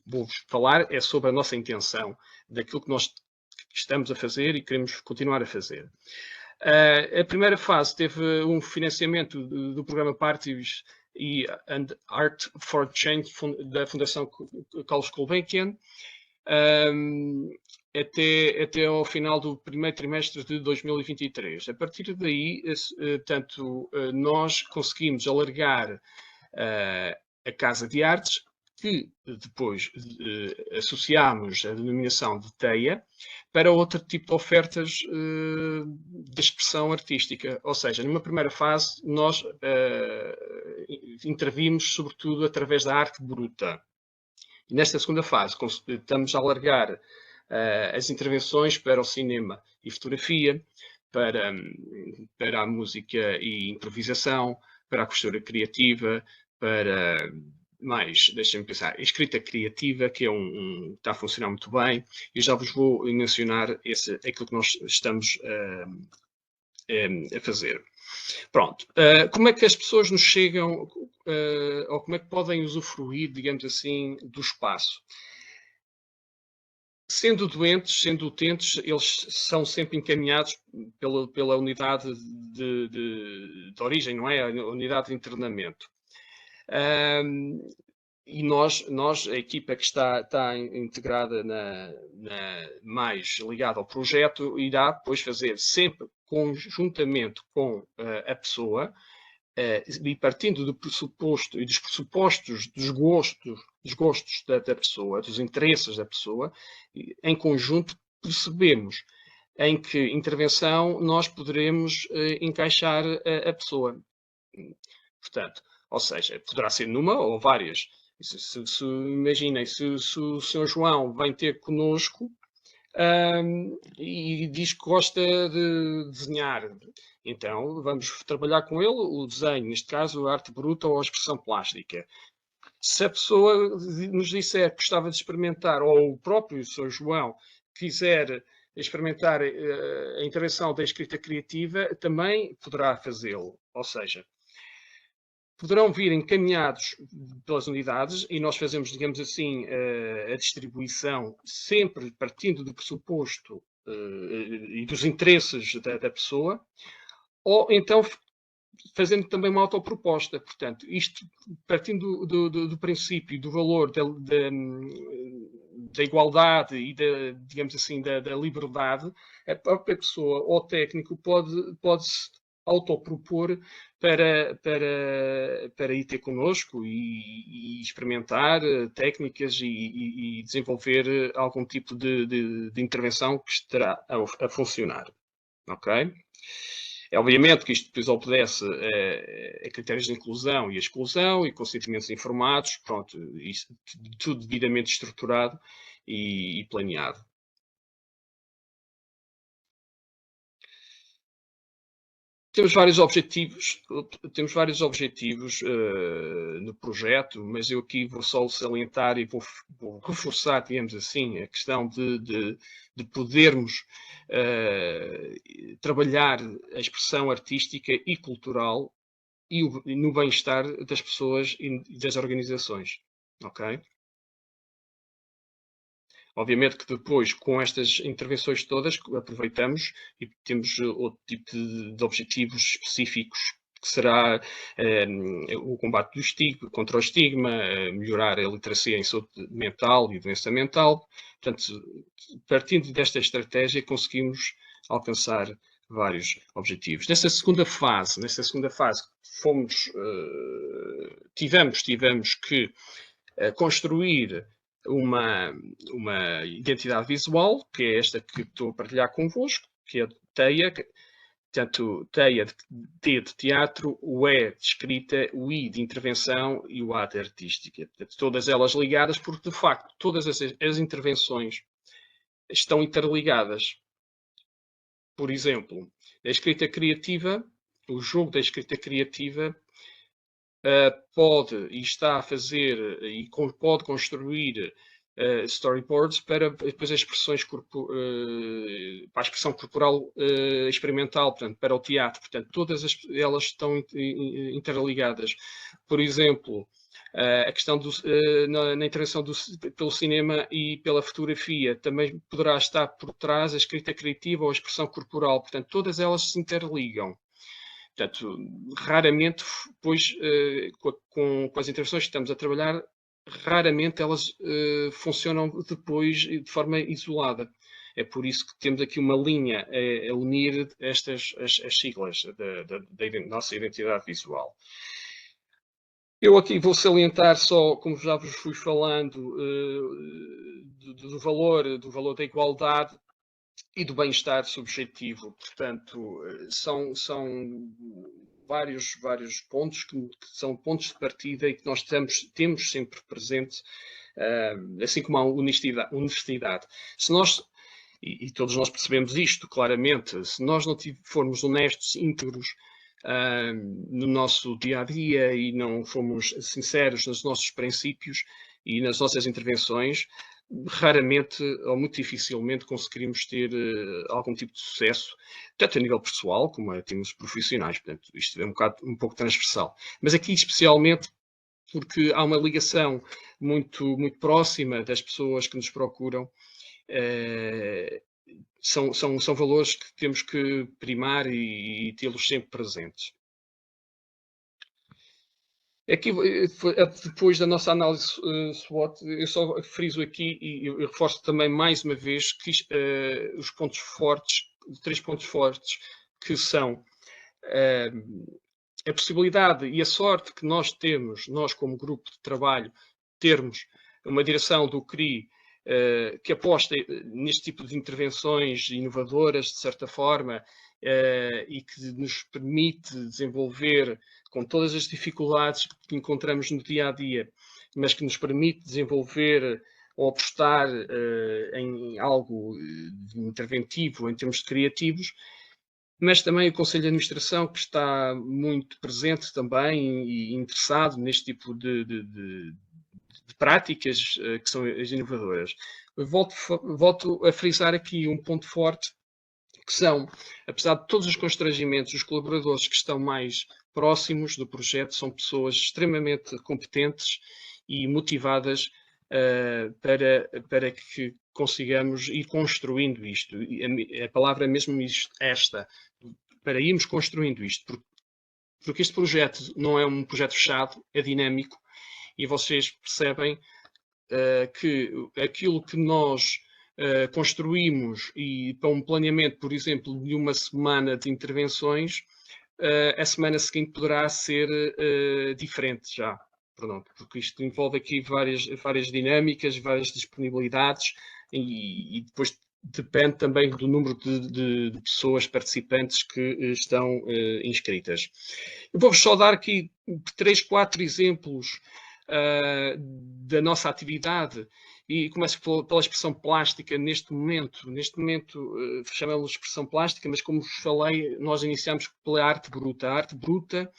D: Vou-vos falar sobre a nossa intenção, daquilo que nós estamos a fazer e queremos continuar a fazer. A primeira fase teve um financiamento do programa Parties and Art for Change da Fundação Carlos Gulbenkian até ao final do primeiro trimestre de 2023. A partir daí, nós conseguimos alargar a Casa de Artes, que depois associámos a denominação de TEIA para outro tipo de ofertas de expressão artística. Ou seja, numa primeira fase, nós intervimos sobretudo através da arte bruta. E nesta segunda fase, estamos a alargar as intervenções para o cinema e fotografia, para a música e improvisação, para a costura criativa, para deixem-me pensar, escrita criativa, que está a funcionar muito bem. Eu já vos vou mencionar aquilo que nós estamos a fazer. Pronto. Como é que as pessoas nos chegam, ou como é que podem usufruir, digamos assim, do espaço? Sendo doentes, sendo utentes, eles são sempre encaminhados pela unidade de origem, não é? A unidade de internamento. E nós, a equipa que está integrada mais ligada ao projeto, irá depois fazer sempre conjuntamente com a pessoa, e partindo do pressuposto e dos pressupostos dos gostos da pessoa, dos interesses da pessoa, em conjunto percebemos em que intervenção nós poderemos encaixar a pessoa. Portanto, ou seja, poderá ser numa ou várias. Imaginem, se o Sr. João vem ter connosco e diz que gosta de desenhar, então vamos trabalhar com ele o desenho, neste caso a arte bruta ou a expressão plástica. Se a pessoa nos disser que gostava de experimentar, ou o próprio Sr. João quiser experimentar a intervenção da escrita criativa, também poderá fazê-lo. Ou seja, poderão vir encaminhados pelas unidades e nós fazemos, digamos assim, a distribuição sempre partindo do pressuposto e dos interesses da pessoa, ou então fazendo também uma autoproposta. Portanto, isto partindo do princípio, do valor da igualdade e, digamos assim, da liberdade, a própria pessoa ou técnico pode-se autopropor para ir ter connosco e experimentar técnicas e desenvolver algum tipo de intervenção que estará a funcionar. Ok? É obviamente que isto depois obedece a critérios de inclusão e exclusão e consentimentos informados, pronto, isso, tudo devidamente estruturado e planeado. Temos vários objetivos no projeto, mas eu aqui vou só salientar e vou reforçar, digamos assim, a questão de podermos trabalhar a expressão artística e cultural e no bem-estar das pessoas e das organizações, ok? Obviamente que depois, com estas intervenções todas, aproveitamos e temos outro tipo de objetivos específicos que será o combate do estigma, contra o estigma, melhorar a literacia em saúde mental e doença mental. Portanto, partindo desta estratégia, conseguimos alcançar vários objetivos. Nesta segunda fase, tivemos que construir uma identidade visual, que é esta que estou a partilhar convosco, que é a TEIA, portanto, TEIA de teatro, o E de escrita, o I de intervenção e o A de artística. Portanto, todas elas ligadas, porque, de facto, todas as intervenções estão interligadas. Por exemplo, a escrita criativa, o jogo da escrita criativa pode e está a fazer e pode construir storyboards para depois as expressões para a expressão corporal experimental, portanto, para o teatro. Portanto, todas elas estão interligadas. Por exemplo, a questão na intervenção pelo cinema e pela fotografia também poderá estar por trás a escrita criativa ou a expressão corporal. Portanto, todas elas se interligam. Portanto, raramente, pois, com as intervenções que estamos a trabalhar, raramente elas funcionam depois de forma isolada. É por isso que temos aqui uma linha a unir as siglas da nossa identidade visual. Eu aqui vou salientar só, como já vos fui falando, do valor da igualdade e do bem-estar subjetivo. Portanto, são vários pontos que são pontos de partida e que nós temos sempre presente, assim como a honestidade. Se nós, e todos nós percebemos isto claramente, se nós não formos honestos, íntegros no nosso dia-a-dia e não formos sinceros nos nossos princípios e nas nossas intervenções, raramente ou muito dificilmente conseguiríamos ter algum tipo de sucesso, tanto a nível pessoal como a termos profissionais. Portanto, isto é um pouco transversal. Mas aqui especialmente porque há uma ligação muito próxima das pessoas que nos procuram. São valores que temos que primar e tê-los sempre presentes. Aqui, depois da nossa análise SWOT, eu só friso aqui e eu reforço também mais uma vez que os pontos fortes, 3 pontos fortes, que são a possibilidade e a sorte que nós temos, nós como grupo de trabalho, termos uma direção do CRI que aposta neste tipo de intervenções inovadoras, de certa forma, e que nos permite desenvolver, com todas as dificuldades que encontramos no dia-a-dia, mas que nos permite desenvolver ou apostar em algo interventivo em termos de criativos, mas também o Conselho de Administração, que está muito presente também e interessado neste tipo de práticas que são as inovadoras. Eu volto a frisar aqui um ponto forte, que são, apesar de todos os constrangimentos, os colaboradores que estão mais próximos do projeto são pessoas extremamente competentes e motivadas para que consigamos ir construindo isto. A palavra mesmo esta, para irmos construindo isto, porque este projeto não é um projeto fechado, é dinâmico, e vocês percebem que aquilo que nós construímos e para um planeamento, por exemplo, de uma semana de intervenções, a semana seguinte poderá ser diferente já. Pronto, porque isto envolve aqui várias dinâmicas, várias disponibilidades e depois depende também do número de pessoas participantes que estão inscritas. Eu vou-vos só dar aqui 3, 4 exemplos da nossa atividade e começo pela expressão plástica neste momento chamamos de expressão plástica, mas como vos falei, nós iniciamos pela arte bruta. A arte bruta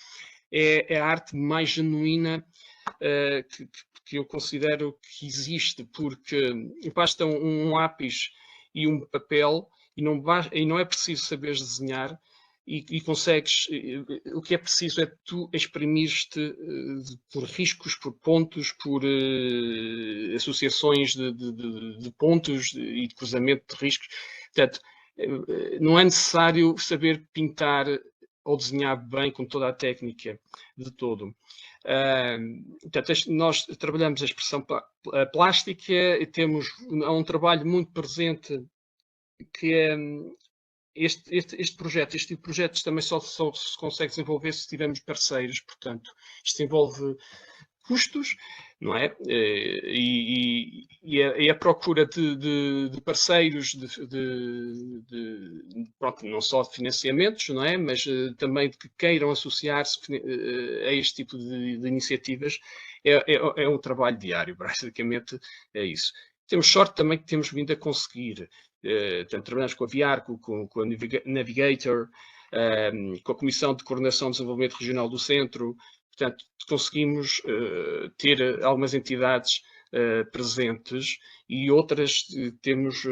D: é a arte mais genuína que eu considero que existe, porque basta um lápis e um papel e não é preciso saberes desenhar e consegues, o que é preciso é tu exprimires-te por riscos, por pontos, por associações de pontos e de cruzamento de riscos. Portanto, não é necessário saber pintar ou desenhar bem com toda a técnica de todo. Portanto, nós trabalhamos a expressão plástica e temos um trabalho muito presente que é este projeto. Este tipo de projetos também só se consegue desenvolver se tivermos parceiros, portanto, isto envolve custos, não é? E a procura de parceiros, pronto, não só de financiamentos, não é? Mas também de que queiram associar-se a este tipo de iniciativas, é um trabalho diário, basicamente é isso. Temos sorte também que temos vindo a conseguir. Portanto, trabalhamos com a Viarco, com a Navigator, com a Comissão de Coordenação de Desenvolvimento Regional do Centro. Portanto, conseguimos ter algumas entidades presentes e outras temos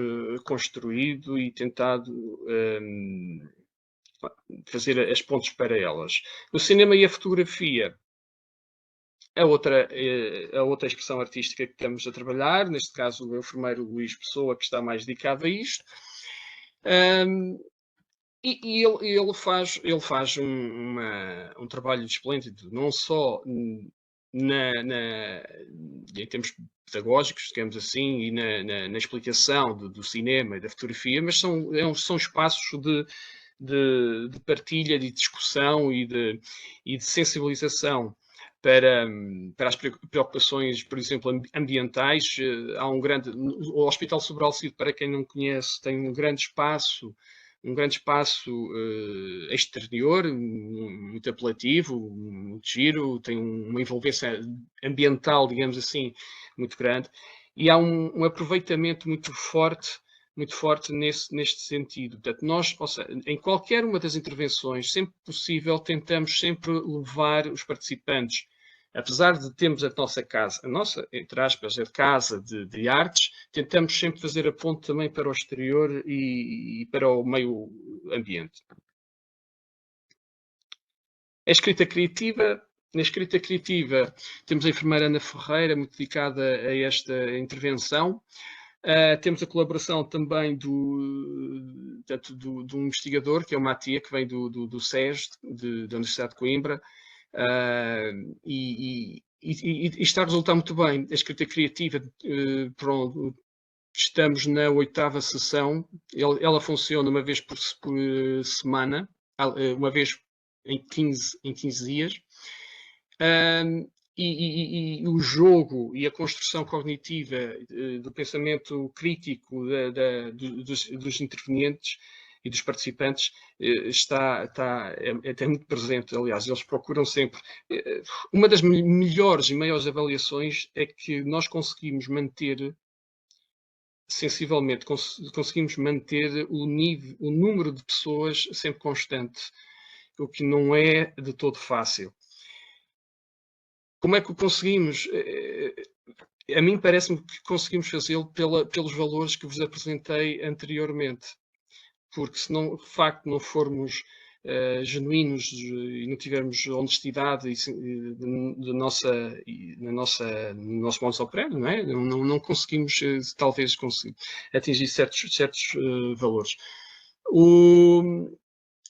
D: construído e tentado fazer as pontes para elas. O cinema e a fotografia, a outra expressão artística que estamos a trabalhar, neste caso o enfermeiro Luís Pessoa, que está mais dedicado a isto. E ele faz um trabalho esplêndido, não só em termos pedagógicos, digamos assim, e na explicação do cinema e da fotografia, mas são espaços de partilha, de discussão e de sensibilização para as preocupações, por exemplo, ambientais. Há o Hospital Sobral Cid, para quem não conhece, tem um grande espaço exterior, muito apelativo, muito giro, tem uma envolvência ambiental, digamos assim, muito grande, e há um aproveitamento muito forte neste sentido. Portanto, nós, ou seja, em qualquer uma das intervenções, sempre possível, tentamos sempre levar os participantes, apesar de termos a nossa, entre aspas, a casa de artes, tentamos sempre fazer a ponte também para o exterior e para o meio ambiente. A escrita criativa. Na escrita criativa temos a enfermeira Ana Ferreira, muito dedicada a esta intervenção. Temos a colaboração também de um investigador, que é o Matia, que vem do SES, da Universidade de Coimbra, e está a resultar muito bem. A escrita criativa, pronto, estamos na 8ª sessão, ela funciona uma vez por semana, uma vez em 15 dias. E o jogo e a construção cognitiva do pensamento crítico dos intervenientes e dos participantes é muito presente. Aliás, eles procuram sempre. Uma das melhores e maiores avaliações é que nós conseguimos manter, sensivelmente, conseguimos manter o número de pessoas sempre constante, o que não é de todo fácil. Como é que o conseguimos? A mim parece-me que conseguimos fazê-lo pelos valores que vos apresentei anteriormente. Porque se não, de facto, não formos genuínos e não tivermos honestidade no nosso modus operandi, não é? Não conseguimos, talvez, atingir certos valores.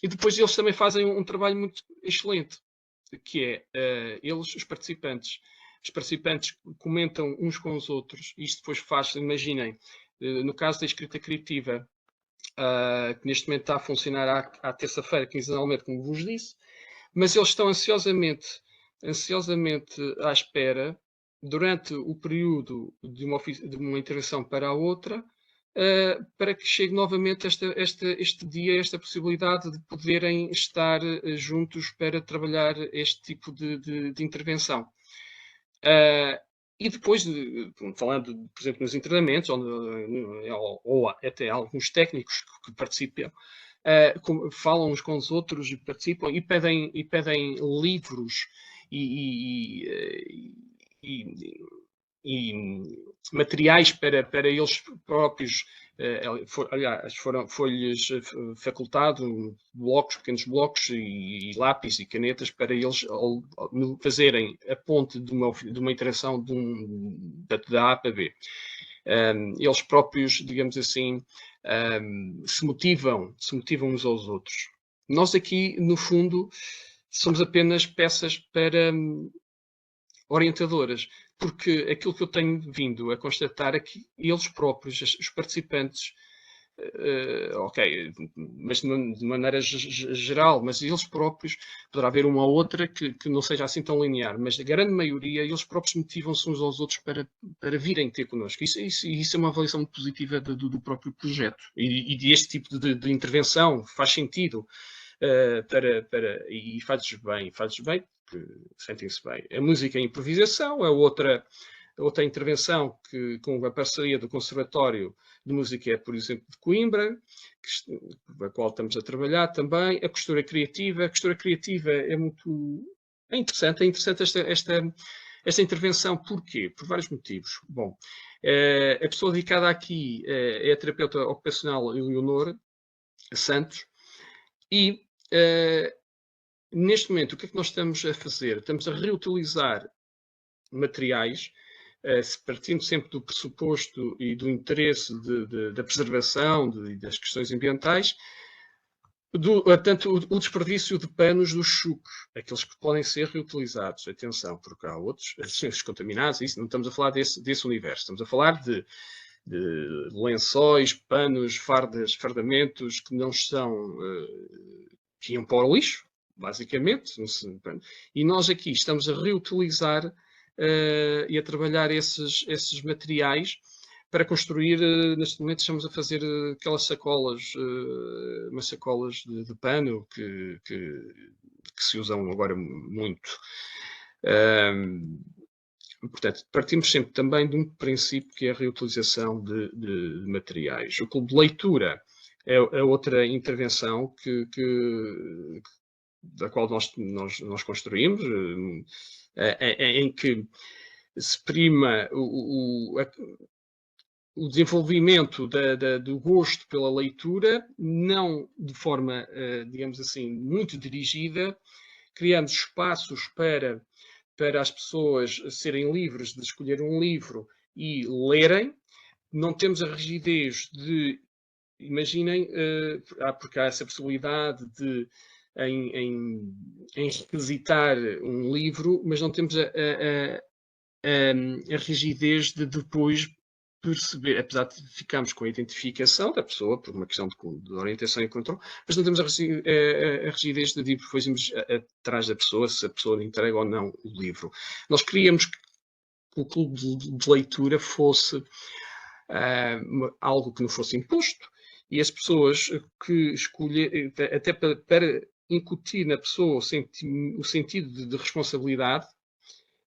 D: E depois eles também fazem um trabalho muito excelente, que é os participantes comentam uns com os outros. Isto depois faz, imaginem, no caso da escrita criativa, que neste momento está a funcionar à terça-feira, quinzenalmente, como vos disse, mas eles estão ansiosamente à espera, durante o período de uma intervenção para a outra, para que chegue novamente este dia, esta possibilidade de poderem estar juntos para trabalhar este tipo de intervenção. E depois, falando, por exemplo, nos internamentos, ou até alguns técnicos que participam, falam uns com os outros e participam e pedem livros e materiais para eles próprios. Aliás, foi-lhes facultado pequenos blocos e lápis e canetas para eles fazerem a ponte de uma interação da A para B. Eles próprios, digamos assim, se motivam uns aos outros. Nós aqui, no fundo, somos apenas peças para orientadoras, porque aquilo que eu tenho vindo a constatar é que eles próprios, os participantes, ok, mas de maneira geral, mas eles próprios, poderá haver uma ou outra que não seja assim tão linear, mas a grande maioria, eles próprios motivam-se uns aos outros para virem ter connosco. Isso é uma avaliação muito positiva do próprio projeto. E este tipo de intervenção faz sentido e fazes bem, porque sentem-se bem. A música é improvisação, é outra intervenção com a parceria do Conservatório de Música, por exemplo, de Coimbra, a qual estamos a trabalhar também. A costura criativa é muito interessante esta intervenção. Porquê? Por vários motivos. Bom, a pessoa dedicada aqui é a terapeuta ocupacional Eleonor Santos e neste momento o que é que nós estamos a fazer? Estamos a reutilizar materiais, partindo sempre do pressuposto e do interesse da preservação e das questões ambientais, tanto o desperdício de panos do chuco, aqueles que podem ser reutilizados. Atenção, porque há outros, os contaminados, isso, não estamos a falar desse universo, estamos a falar de lençóis, panos, fardamentos que não são, que iam para o lixo, basicamente, e nós aqui estamos a reutilizar e a trabalhar esses materiais para construir, neste momento estamos a fazer aquelas sacolas, umas sacolas de pano que se usam agora muito. Portanto, partimos sempre também de um princípio que é a reutilização de materiais. O clube de leitura é outra intervenção da qual nós construímos, em que se prima o desenvolvimento do gosto pela leitura, não de forma, digamos assim, muito dirigida. Criamos espaços para as pessoas serem livres de escolher um livro e lerem. Não temos a rigidez de, imaginem, porque há essa possibilidade de em requisitar um livro, mas não temos a rigidez de depois perceber, apesar de ficarmos com a identificação da pessoa, por uma questão de orientação e controle, mas não temos a rigidez de depois irmos atrás da pessoa, se a pessoa entrega ou não o livro. Nós queríamos que o clube de leitura fosse algo que não fosse imposto, e as pessoas que escolhem, até para incutir na pessoa o sentido de responsabilidade,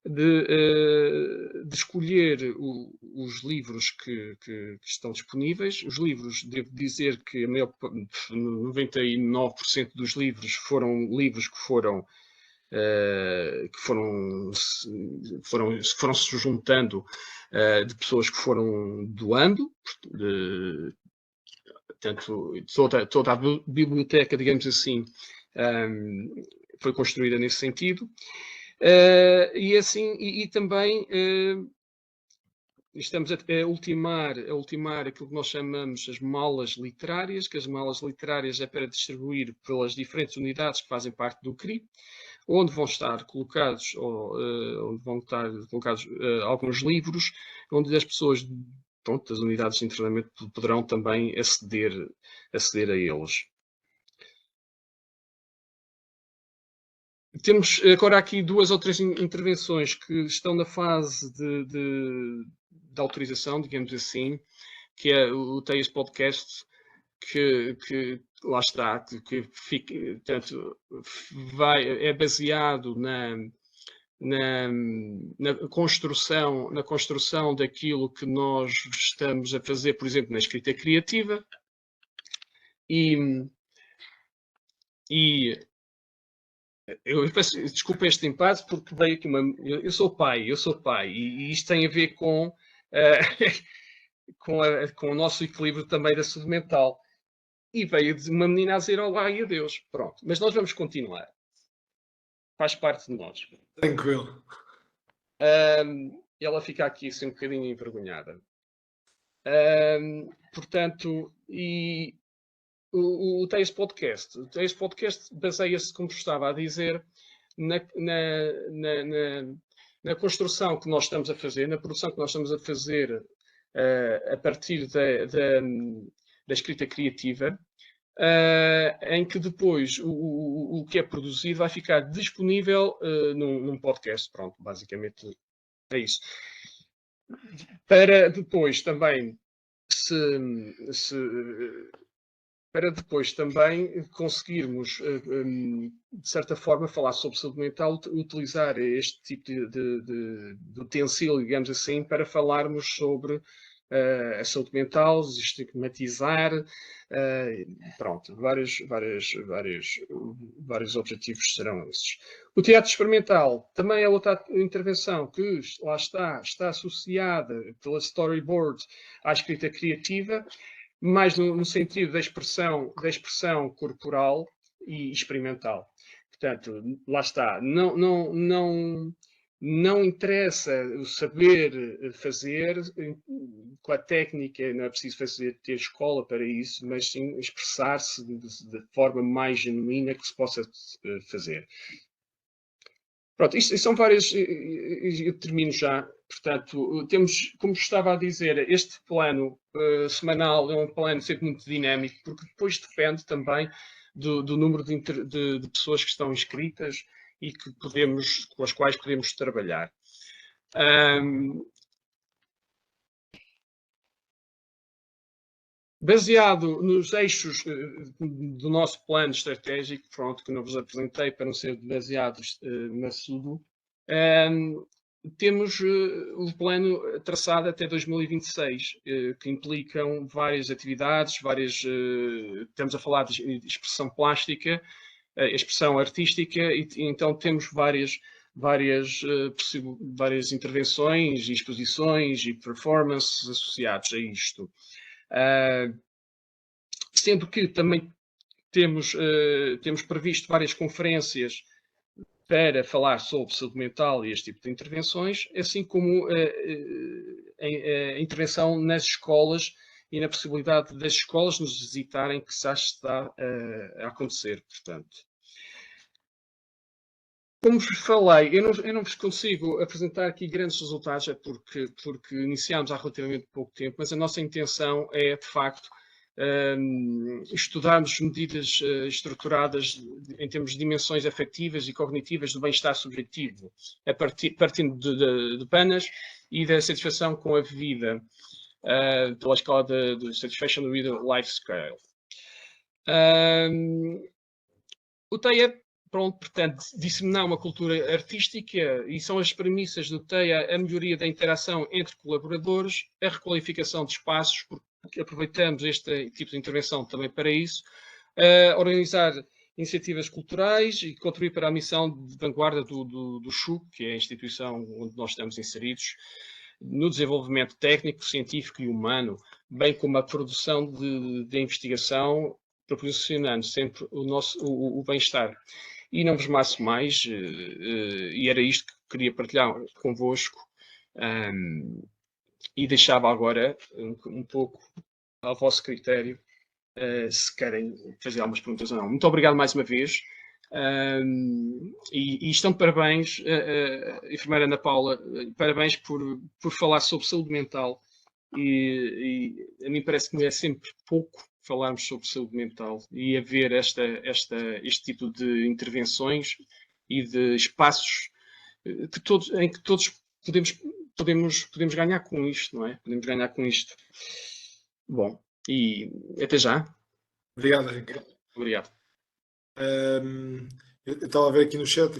D: de escolher os livros que estão disponíveis. Os livros, devo dizer que 99% dos livros foram livros que foram se juntando de pessoas que foram doando, portanto, toda a biblioteca, digamos assim, foi construída nesse sentido. E também estamos a ultimar aquilo que nós chamamos as malas literárias, que as malas literárias é para distribuir pelas diferentes unidades que fazem parte do CRI, onde vão estar colocados, alguns livros, onde as pessoas, das unidades de internamento poderão também aceder a eles. Temos agora aqui 2 ou 3 intervenções que estão na fase de autorização, digamos assim, que é o TEIAS Podcast, que lá está, que fica, portanto, é baseado na construção daquilo que nós estamos a fazer, por exemplo, na escrita criativa, e eu peço desculpa este impasse, porque veio aqui eu sou pai, e isto tem a ver com o nosso equilíbrio também da saúde mental. E veio de uma menina a dizer olá e adeus. Pronto, mas nós vamos continuar. Faz parte de nós.
B: Tranquilo.
D: Ela fica aqui assim um bocadinho envergonhada. Portanto, o TEIAS Podcast. O TEIAS Podcast baseia-se, como estava a dizer, na construção que nós estamos a fazer, na produção que nós estamos a fazer a partir da escrita criativa, em que depois o que é produzido vai ficar disponível num podcast. Pronto, basicamente é isso. Para depois também para depois também conseguirmos, de certa forma, falar sobre saúde mental, utilizar este tipo de utensílio, digamos assim, para falarmos sobre a saúde mental, estigmatizar, pronto, vários objetivos serão esses. O teatro experimental também é outra intervenção que, lá está associada pela storyboard à escrita criativa, mais no sentido da expressão corporal e experimental. Portanto, lá está, não interessa o saber fazer, com a técnica não é preciso ter escola para isso, mas sim expressar-se de forma mais genuína que se possa fazer. Pronto, isto são várias, eu termino já. Portanto, temos, como estava a dizer, este plano semanal é um plano sempre muito dinâmico, porque depois depende também do número de pessoas que estão inscritas e com as quais podemos trabalhar. Baseado nos eixos do nosso plano estratégico, pronto, que não vos apresentei para não ser baseado maçudo, temos o plano traçado até 2026, que implicam várias atividades, estamos a falar de expressão plástica, expressão artística, e então temos várias intervenções, exposições e performances associados a isto. Sendo que também temos previsto várias conferências para falar sobre saúde mental e este tipo de intervenções, assim como a intervenção nas escolas e na possibilidade das escolas nos visitarem, que já está a acontecer, portanto. Como vos falei, eu não vos consigo apresentar aqui grandes resultados, porque iniciámos há relativamente pouco tempo, mas a nossa intenção é, de facto, estudarmos medidas estruturadas em termos de dimensões afetivas e cognitivas do bem-estar subjetivo, partindo de PANAS e da satisfação com a vida, pela escala de Satisfaction with Life Scale. O TEIA, pronto, portanto, disseminar uma cultura artística, e são as premissas do TEIA a melhoria da interação entre colaboradores, a requalificação de espaços, porque aproveitamos este tipo de intervenção também para isso, organizar iniciativas culturais e contribuir para a missão de vanguarda do CHUC, que é a instituição onde nós estamos inseridos, no desenvolvimento técnico, científico e humano, bem como a produção de investigação, proporcionando sempre o bem-estar. E não vos maço mais, e era isto que queria partilhar convosco, e deixava agora um pouco ao vosso critério, se querem fazer algumas perguntas ou não. Muito obrigado mais uma vez, e estão de parabéns, enfermeira Ana Paula, parabéns por falar sobre saúde mental, e a mim parece que é sempre pouco falarmos sobre saúde mental e haver este tipo de intervenções e de espaços em que todos podemos ganhar com isto, não é? Podemos ganhar com isto. Bom, e até já.
B: Obrigado, Henrique.
D: Obrigado.
B: Eu estava a ver aqui no chat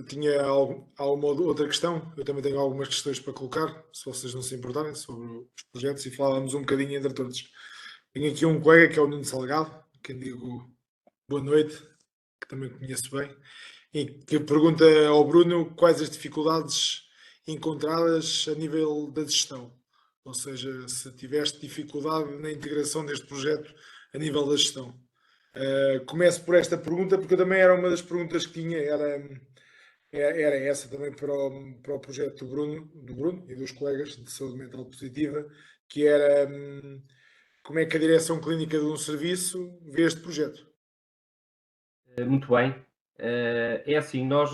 B: tinha alguma outra questão. Eu também tenho algumas questões para colocar, se vocês não se importarem, sobre os projetos, e falávamos um bocadinho entre todos. Tenho aqui um colega que é o Nuno Salgado, quem digo boa noite, que também conheço bem, e que pergunta ao Bruno quais as dificuldades encontradas a nível da gestão. Ou seja, se tiveste dificuldade na integração deste projeto a nível da gestão. Começo por esta pergunta, porque também era uma das perguntas que tinha, era essa também para o projeto do Bruno e dos colegas de saúde mental positiva, que era como é que a direção clínica de um serviço vê este projeto?
C: Muito bem. É assim, nós,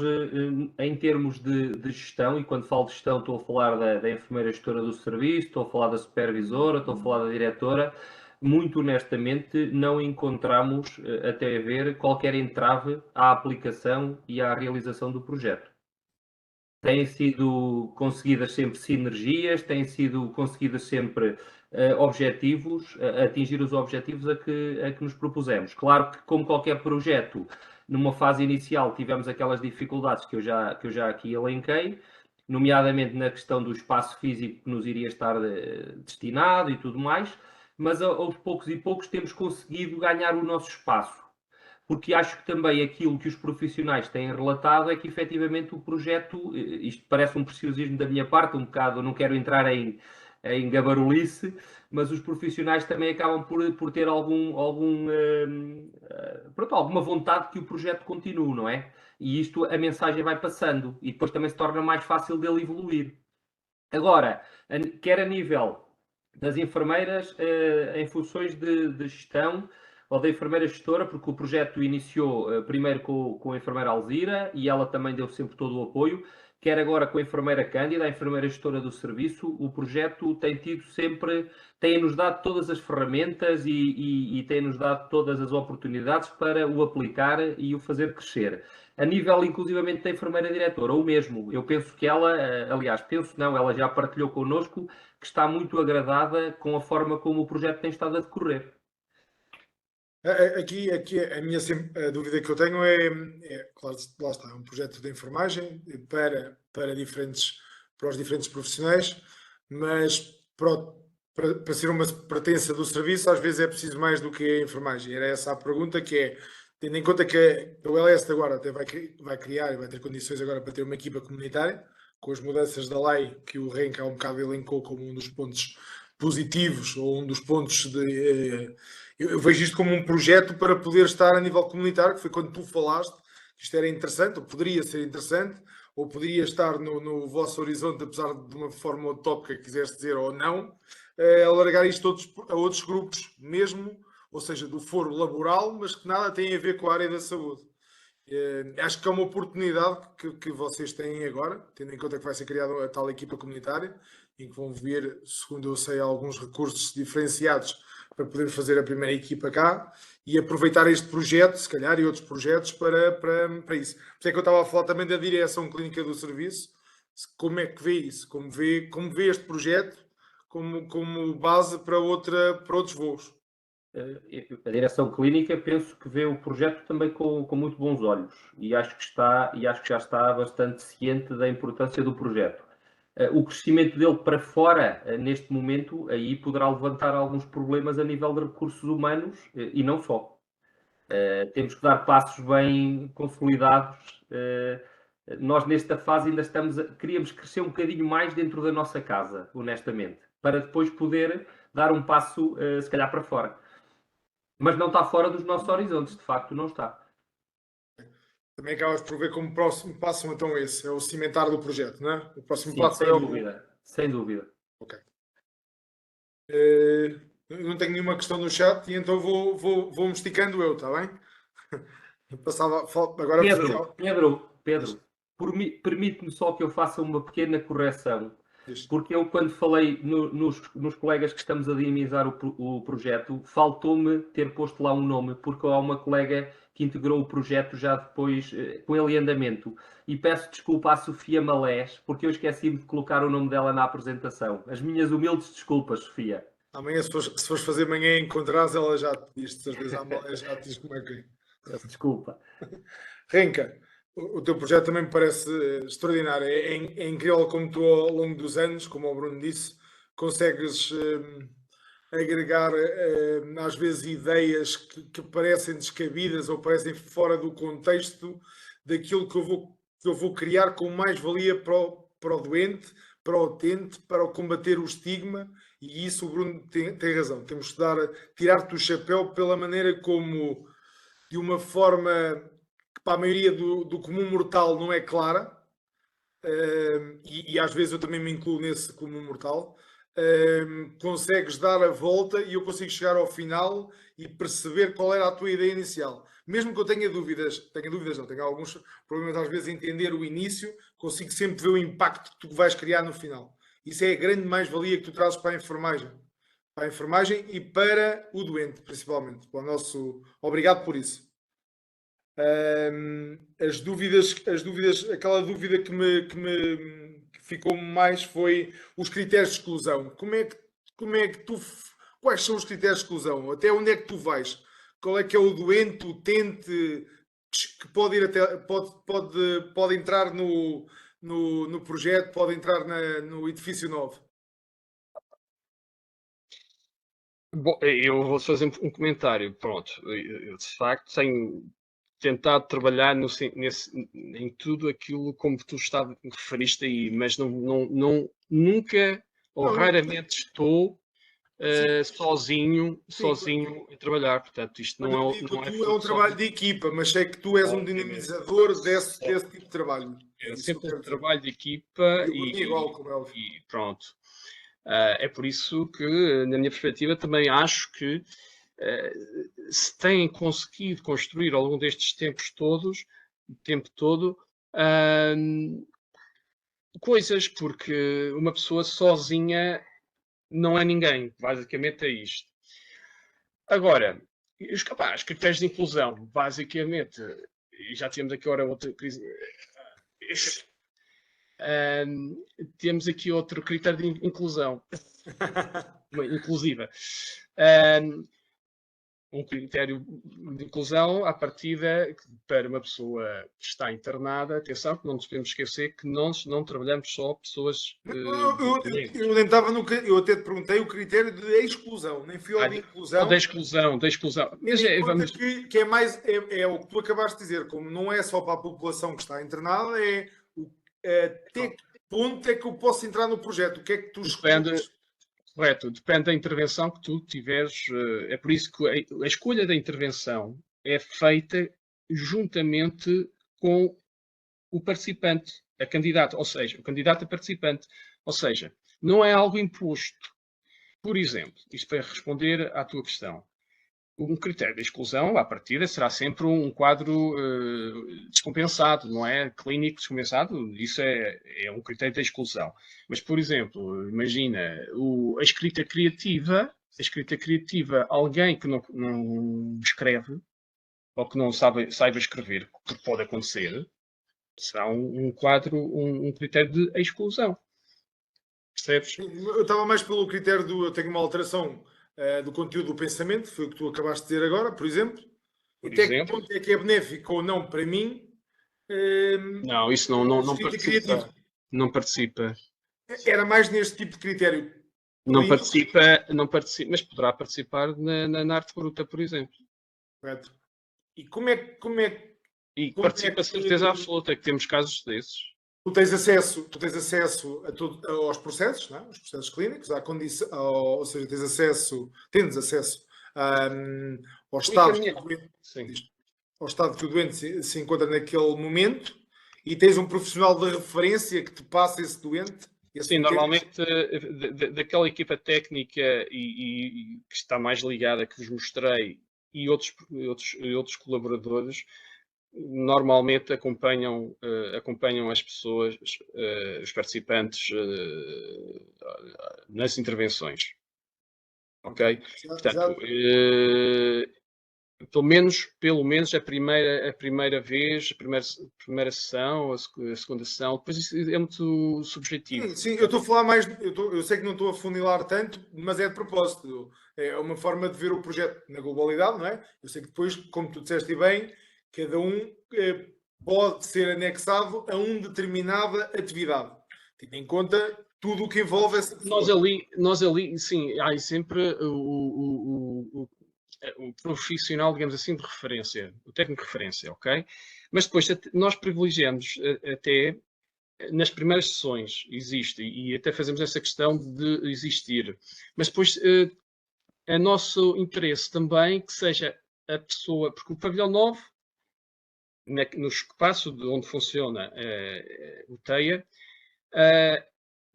C: em termos de gestão, e quando falo de gestão estou a falar da enfermeira gestora do serviço, estou a falar da supervisora, estou a falar da diretora, muito honestamente não encontramos até ver qualquer entrave à aplicação e à realização do projeto. Têm sido conseguidas sempre sinergias, têm sido conseguidas sempre objetivos, atingir os objetivos a que nos propusemos. Claro que, como qualquer projeto, numa fase inicial tivemos aquelas dificuldades que eu já aqui elenquei, nomeadamente na questão do espaço físico que nos iria estar destinado e tudo mais, mas aos poucos e poucos temos conseguido ganhar o nosso espaço. Porque acho que também aquilo que os profissionais têm relatado é que efetivamente o projeto, isto parece um preciosismo da minha parte, um bocado, não quero entrar em gabarulice, mas os profissionais também acabam por ter alguma vontade que o projeto continue, não é? E isto, a mensagem vai passando e depois também se torna mais fácil dele evoluir. Agora, quer a nível das enfermeiras em funções de gestão, ou da enfermeira gestora, porque o projeto iniciou primeiro com a enfermeira Alzira e ela também deu sempre todo o apoio, quer agora com a enfermeira Cândida, a enfermeira gestora do serviço, o projeto tem-nos dado todas as ferramentas e tem-nos dado todas as oportunidades para o aplicar e o fazer crescer. A nível, inclusivamente, da enfermeira diretora, o mesmo. Eu penso que ela, aliás, ela já partilhou connosco que está muito agradada com a forma como o projeto tem estado a decorrer.
B: Aqui a dúvida que eu tenho claro, lá está, é um projeto de enfermagem para os diferentes profissionais, mas para ser uma pertença do serviço, às vezes é preciso mais do que a enfermagem. Era essa a pergunta, que é, tendo em conta que o LS agora até vai criar e vai ter condições agora para ter uma equipa comunitária, com as mudanças da lei que o Renca há um bocado elencou como um dos pontos positivos, ou um dos pontos de... Eu vejo isto como um projeto para poder estar a nível comunitário, que foi quando tu falaste que isto era interessante, ou poderia ser interessante, ou poderia estar no vosso horizonte, apesar de uma forma utópica que quiseste dizer ou não, alargar isto a outros grupos mesmo, ou seja, do foro laboral, mas que nada tem a ver com a área da saúde. Acho que é uma oportunidade que vocês têm agora, tendo em conta que vai ser criada a tal equipa comunitária, em que vão vir, segundo eu sei, alguns recursos diferenciados para poder fazer a primeira equipa cá e aproveitar este projeto, se calhar, e outros projetos para isso. Por isso é que eu estava a falar também da direção clínica do serviço, como é que vê isso, como vê este projeto como base para outros voos.
C: A direção clínica penso que vê o projeto também com muito bons olhos e acho que já está bastante ciente da importância do projeto. O crescimento dele para fora, neste momento, aí poderá levantar alguns problemas a nível de recursos humanos e não só. Temos que dar passos bem consolidados. Nós, nesta fase, ainda queríamos crescer um bocadinho mais dentro da nossa casa, honestamente, para depois poder dar um passo, se calhar, para fora. Mas não está fora dos nossos horizontes, de facto, não está.
B: Também acabas por ver como próximo passo, então esse, é o cimentar do projeto, não é? O próximo
C: Sim,
B: passo
C: sem
B: é
C: dúvida, sem dúvida.
B: Ok. Não tenho nenhuma questão no chat e então vou-me esticando eu, está bem? Agora
C: Pedro, permite-me só que eu faça uma pequena correção.
B: Diz.
C: Porque eu, quando falei nos colegas que estamos a dinamizar o projeto, faltou-me ter posto lá um nome, porque há uma colega que integrou o projeto já depois, com ele em andamento. E peço desculpa à Sofia Malés, porque eu esqueci-me de colocar o nome dela na apresentação. As minhas humildes desculpas, Sofia.
B: Amanhã, se fores fazer manhã e encontrares, ela já te diz, de certeza, já te diz como é que é.
C: Peço desculpa.
B: Renca, o teu projeto também me parece extraordinário. É incrível como tu, ao longo dos anos, como o Bruno disse, consegues agregar, às vezes, ideias que parecem descabidas ou parecem fora do contexto daquilo que eu vou criar com mais-valia para o doente, para o utente, para combater o estigma. E isso o Bruno tem razão. Temos que tirar-te o chapéu pela maneira como, de uma forma que para a maioria do comum mortal não é clara, e às vezes eu também me incluo nesse comum mortal, consegues dar a volta e eu consigo chegar ao final e perceber qual era a tua ideia inicial. Mesmo que eu tenha dúvidas não, tenho alguns problemas às vezes em entender o início, consigo sempre ver o impacto que tu vais criar no final. Isso é a grande mais-valia que tu trazes para a enfermagem. Para a enfermagem e para o doente, principalmente. Para o nosso... Obrigado por isso. As dúvidas, aquela dúvida que me ficou mais foi os critérios de exclusão. Como é que tu, quais são os critérios de exclusão? Até onde é que tu vais? Qual é que é o doente, o utente que pode ir até, pode entrar no projeto, pode entrar no edifício novo?
D: Bom, eu vou fazer um comentário. Pronto, eu de facto tenho tentado trabalhar em tudo aquilo como tu referiste aí, mas nunca ou
B: Não,
D: raramente estou
B: sim,
D: sozinho a trabalhar. Portanto, isto
B: quando eu
D: não
B: digo
D: é
B: tu, é um
D: fruto só
B: trabalho de equipa, mas sei que tu és um
D: obviamente,
B: dinamizador desse tipo de trabalho. É
D: é
B: isso que eu
D: sempre um
B: quero dizer.
D: trabalho de equipa
B: E o Bruno é igual, como é óbvio.
D: e pronto. É por isso que, na minha perspectiva, também acho que se têm conseguido construir ao longo destes tempos todos, o tempo todo, coisas, porque uma pessoa sozinha não é ninguém, basicamente é isto. Agora, os critérios de inclusão, basicamente, e já temos aqui ora outra crise. Temos aqui outro critério de inclusão, inclusiva. Um critério de inclusão à partida para uma pessoa que está internada. Atenção, que não nos podemos esquecer que nós não trabalhamos só pessoas
B: Eu tentava eu até te perguntei o critério de exclusão, nem fui ao de inclusão.
D: da exclusão.
B: Mas vamos... que é mais é o que tu acabaste de dizer, como não é só para a população que está internada, até que ponto é que eu posso entrar no projeto? O que é que tu escolhes?
D: Correto, depende da intervenção que tu tiveres. É por isso que a escolha da intervenção é feita juntamente com o participante, a candidato, ou seja, o candidato a participante. Ou seja, não é algo imposto. Por exemplo, isto para responder à tua questão, um critério de exclusão, à partida, será sempre um quadro descompensado, não é? Clínico descompensado, isso é um critério de exclusão. Mas, por exemplo, imagina a escrita criativa, alguém que não escreve, ou que não saiba escrever, que pode acontecer, será um quadro, um critério de exclusão. Percebes?
B: Eu estava mais pelo critério eu tenho uma alteração do conteúdo do pensamento, foi o que tu acabaste de dizer agora, por exemplo. Até que ponto é que é benéfico ou não para mim?
D: Não, isso não participa. Não participa.
B: Era mais neste tipo de critério.
D: Não participa, mas poderá participar na arte bruta, por exemplo.
B: Correto. E como é
D: e participa certeza absoluta, que temos casos desses.
B: Tu tens acesso aos processos, não é? Os processos clínicos, ou seja, tens acesso ao estado que o doente se encontra naquele momento e tens um profissional de referência que te passa esse doente.
D: Sim, normalmente daquela equipa técnica e que está mais ligada, que vos mostrei, e outros colaboradores, normalmente acompanham as pessoas, os participantes nas intervenções. Ok? Portanto, pelo menos a primeira vez, a primeira sessão, a segunda sessão, depois isso é muito subjetivo.
B: Sim, eu estou a falar mais, eu sei que não estou a funilar tanto, mas é de propósito. É uma forma de ver o projeto na globalidade, não é? Eu sei que depois, como tu disseste bem, cada um pode ser anexado a uma determinada atividade, tendo em conta tudo o que envolve essa pessoa.
D: Nós ali, sim, há sempre o profissional, digamos assim, de referência, o técnico de referência, ok? Mas depois nós privilegiamos até nas primeiras sessões, existe, e até fazemos essa questão de existir. Mas depois é nosso interesse também que seja a pessoa, porque o pavilhão 9, no espaço de onde funciona o TEIA,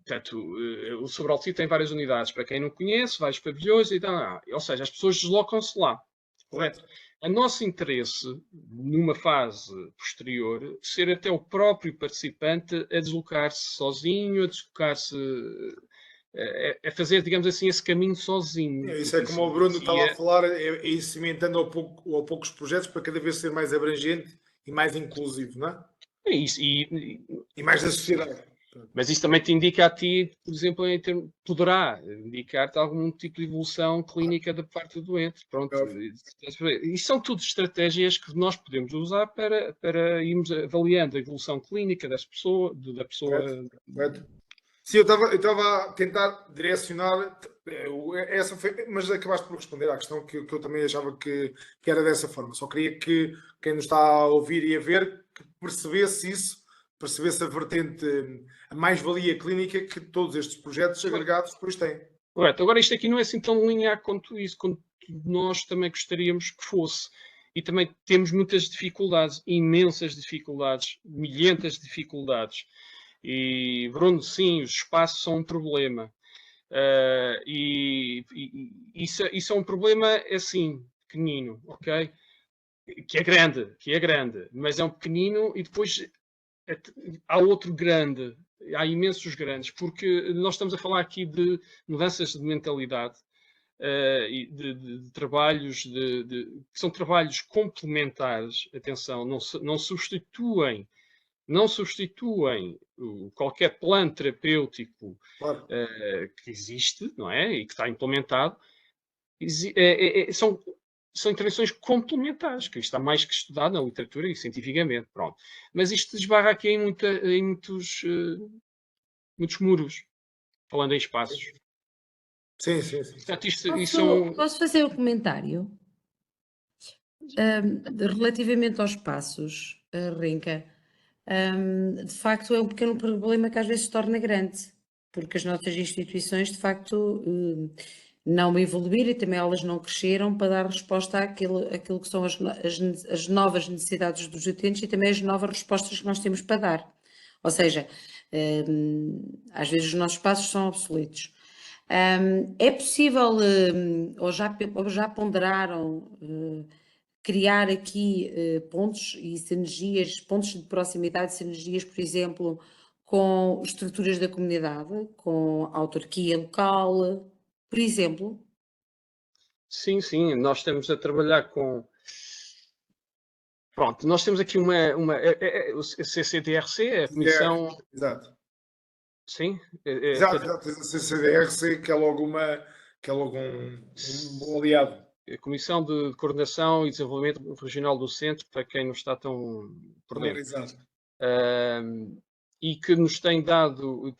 D: Portanto, o Sobral tem várias unidades. Para quem não conhece, vários pavilhões e tal. Ou seja, as pessoas deslocam-se lá. Correto? A nosso interesse, numa fase posterior, ser até o próprio participante a deslocar-se sozinho, a deslocar-se, a fazer, digamos assim, esse caminho sozinho.
B: Isso é como o Bruno estava a falar, é ir cimentando ao poucos projetos para cada vez ser mais abrangente e mais inclusivo, não é? E mais da sociedade.
D: Mas isso também te indica a ti, por exemplo, poderá indicar-te algum tipo de evolução clínica da parte do doente. Pronto. E são tudo estratégias que nós podemos usar para irmos avaliando a evolução clínica da pessoa.
B: Correto. Sim, eu estava a tentar direcionar, essa foi, mas acabaste por responder à questão que eu também achava que era dessa forma. Só queria que quem nos está a ouvir e a ver que percebesse isso, percebesse a vertente, a mais-valia clínica que todos estes projetos agregados depois têm.
D: Correto. Agora, isto aqui não é assim tão linear quanto isso, quanto nós também gostaríamos que fosse. E também temos muitas dificuldades, imensas dificuldades, milhentas dificuldades. E, Bruno, sim, os espaços são um problema. Isso é um problema, assim, pequenino, ok? Que é grande, mas é um pequenino e depois há outro grande, há imensos grandes, porque nós estamos a falar aqui de mudanças de mentalidade, e de trabalhos que são trabalhos complementares, atenção, não substituem qualquer plano terapêutico,
B: Claro.
D: que existe, não é? E que está implementado. São intervenções complementares, que está mais que estudado na literatura e cientificamente. Pronto. Mas isto esbarra aqui em muitos muros, falando em espaços.
B: Sim.
D: Portanto,
A: Posso fazer um comentário? Relativamente aos espaços, Rinca, de facto é um pequeno problema que às vezes se torna grande, porque as nossas instituições de facto não evoluíram e também elas não cresceram para dar resposta àquilo que são as novas necessidades dos utentes e também as novas respostas que nós temos para dar. Ou seja, às vezes os nossos espaços são obsoletos. É possível, ou já ponderaram, criar aqui pontos e sinergias, pontos de proximidade, sinergias, por exemplo, com estruturas da comunidade, com a autarquia local, por exemplo?
D: sim, nós estamos a trabalhar com. Pronto, nós temos aqui o CCDRC, a Comissão.
B: Exato.
D: Sim?
B: Exato. A CCDRC, que é logo um bom aliado.
D: A Comissão de Coordenação e Desenvolvimento Regional do Centro, para quem não está tão por dentro.
B: Exato.
D: E que nos tem dado,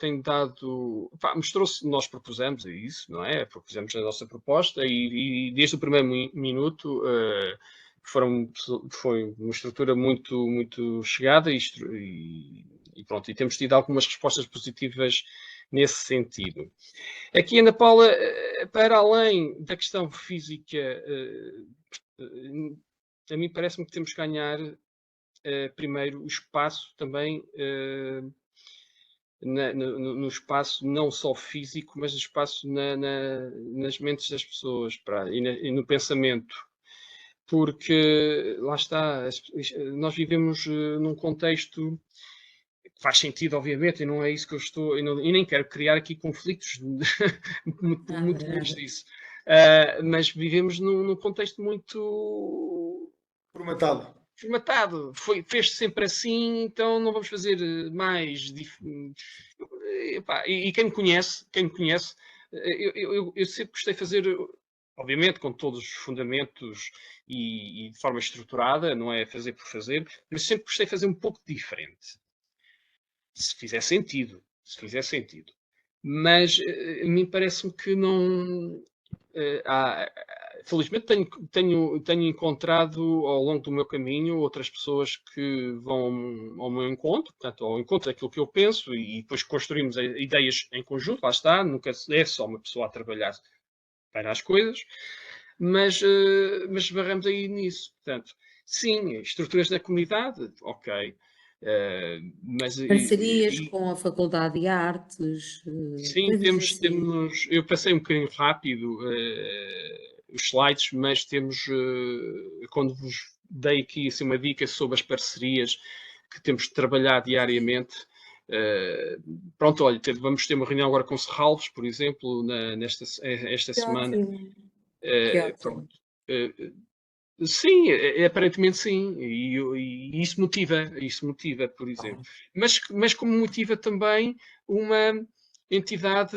D: mostrou-se, nós propusemos isso, não é? Propusemos a nossa proposta e desde o primeiro minuto foi uma estrutura muito chegada e pronto, e temos tido algumas respostas positivas nesse sentido. Aqui, Ana Paula, para além da questão física, a mim parece-me que temos que ganhar primeiro o espaço também, no espaço não só físico, mas o espaço nas mentes das pessoas e no pensamento. Porque, lá está, nós vivemos num contexto que faz sentido, obviamente, e não é isso que eu estou, e nem quero criar aqui conflitos, muito longe disso. Mas vivemos num contexto muito formatado. Fez-se sempre assim, então não vamos fazer mais. E quem me conhece, eu sempre gostei de fazer, obviamente, com todos os fundamentos e de forma estruturada, não é fazer por fazer, mas sempre gostei de fazer um pouco diferente. Se fizer sentido. Mas a mim parece-me que não. Felizmente tenho encontrado ao longo do meu caminho outras pessoas que vão ao meu encontro, portanto, ao encontro daquilo que eu penso e depois construímos ideias em conjunto, lá está, nunca é só uma pessoa a trabalhar para as coisas, mas esbarramos aí nisso. Portanto, sim, estruturas da comunidade, ok. Mas
A: Parcerias com a Faculdade de Artes,
D: sim,
A: coisas assim.
D: eu passei um bocadinho rápido os slides, mas temos, quando vos dei aqui assim, uma dica sobre as parcerias que temos de trabalhar diariamente, pronto, olha, vamos ter uma reunião agora com o Serralves, por exemplo, esta
A: Que
D: semana.
A: ótimo, que
D: Pronto.
A: ótimo.
D: Sim, aparentemente sim, e isso motiva, por exemplo. Mas como motiva também uma entidade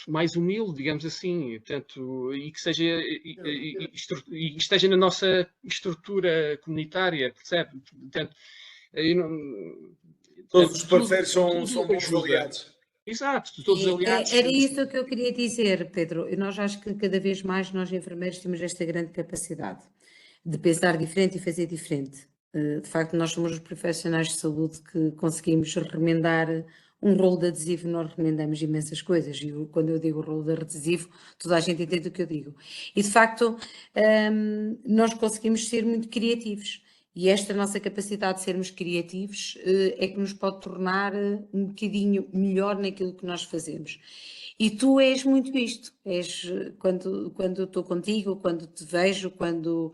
D: mais humilde, digamos assim, tanto, e que seja e esteja na nossa estrutura comunitária, percebe? Portanto, eu não-
B: Todos os parceiros
D: tudo
B: são bons
D: ajuda.
B: aliados.
D: Exato, todos aliados.
A: Era isso que eu queria dizer, Pedro. Nós acho que cada vez mais nós enfermeiros temos esta grande capacidade de pensar diferente e fazer diferente. De facto, nós somos os profissionais de saúde que conseguimos remendar um rolo de adesivo, nós remendamos imensas coisas. E quando eu digo rolo de adesivo, toda a gente entende o que eu digo. E de facto, nós conseguimos ser muito criativos. E esta nossa capacidade de sermos criativos é que nos pode tornar um bocadinho melhor naquilo que nós fazemos. E tu és muito isto, quando eu estou contigo, quando te vejo, quando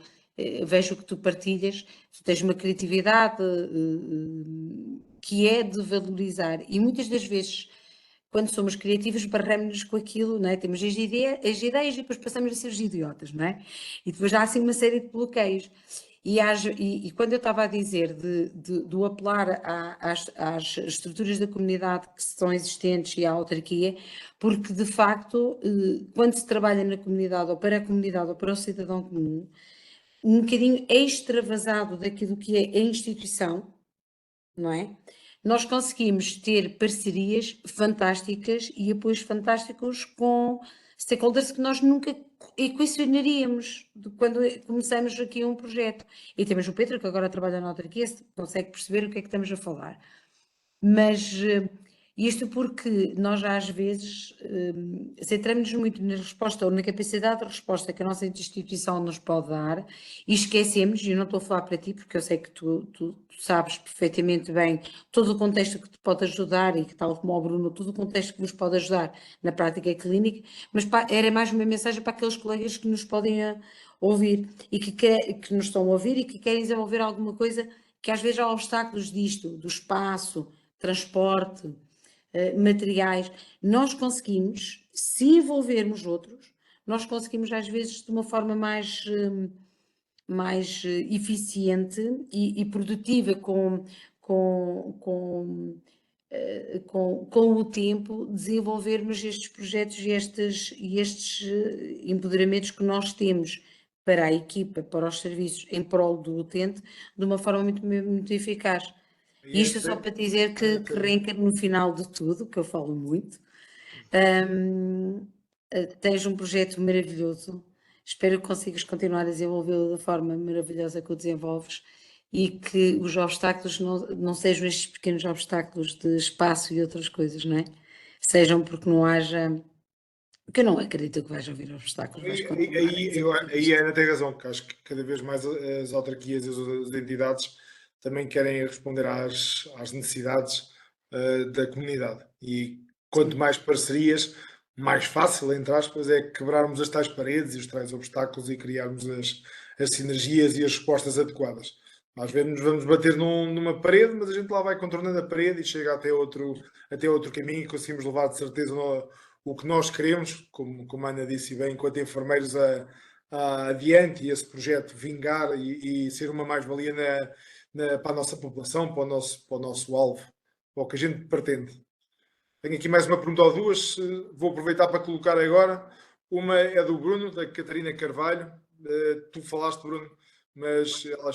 A: vejo o que tu partilhas, tu tens uma criatividade que é de valorizar. E muitas das vezes, quando somos criativos, barramos-nos com aquilo, não é? Temos as ideias e depois passamos a ser os idiotas, não é? E depois há assim uma série de bloqueios. E quando eu estava a dizer do apelar às estruturas da comunidade que são existentes e à autarquia, porque de facto, quando se trabalha na comunidade ou para a comunidade ou para o cidadão comum, um bocadinho extravasado daquilo que é a instituição, não é? Nós conseguimos ter parcerias fantásticas e apoios fantásticos com stakeholders que nós nunca equacionaríamos quando começamos aqui um projeto. E temos o Pedro, que agora trabalha na autarquia, consegue perceber o que é que estamos a falar. Mas isto porque nós às vezes centramos-nos muito na resposta ou na capacidade de resposta que a nossa instituição nos pode dar e esquecemos, e eu não estou a falar para ti porque eu sei que tu sabes perfeitamente bem todo o contexto que te pode ajudar e que tal como o Bruno, todo o contexto que nos pode ajudar na prática clínica, mas era mais uma mensagem para aqueles colegas que nos podem ouvir e que nos estão a ouvir e que querem desenvolver alguma coisa que às vezes há obstáculos disto, do espaço, transporte, materiais, nós conseguimos, se envolvermos outros, nós conseguimos às vezes de uma forma mais eficiente e produtiva com o tempo, desenvolvermos estes projetos e estes empoderamentos que nós temos para a equipa, para os serviços em prol do utente, de uma forma muito, muito eficaz.
B: E
A: Isto só para dizer que reencarno no final de tudo, que eu falo muito. Tens um projeto maravilhoso. Espero que consigas continuar a desenvolvê-lo da forma maravilhosa que o desenvolves e que os obstáculos não sejam estes pequenos obstáculos de espaço e outras coisas, não é? Sejam porque não haja. Porque eu não acredito que vais ouvir obstáculos, vais continuar a desenvolver
B: Aí
A: isto.
B: a Ana tem razão, que acho que cada vez mais as autarquias e as entidades também querem responder às necessidades da comunidade. E quanto mais parcerias, mais fácil, entre aspas, é quebrarmos as tais paredes e os tais obstáculos e criarmos as sinergias e as respostas adequadas. Às vezes vamos bater numa parede, mas a gente lá vai contornando a parede e chega até outro caminho e conseguimos levar de certeza o que nós queremos, como a Ana disse bem, enquanto enfermeiros adiante e esse projeto vingar e ser uma mais-valia para a nossa população, para o nosso alvo, para o que a gente pretende. Tenho aqui mais uma pergunta ou duas, vou aproveitar para colocar agora. Uma é do Bruno, da Catarina Carvalho. Tu falaste, Bruno, mas ela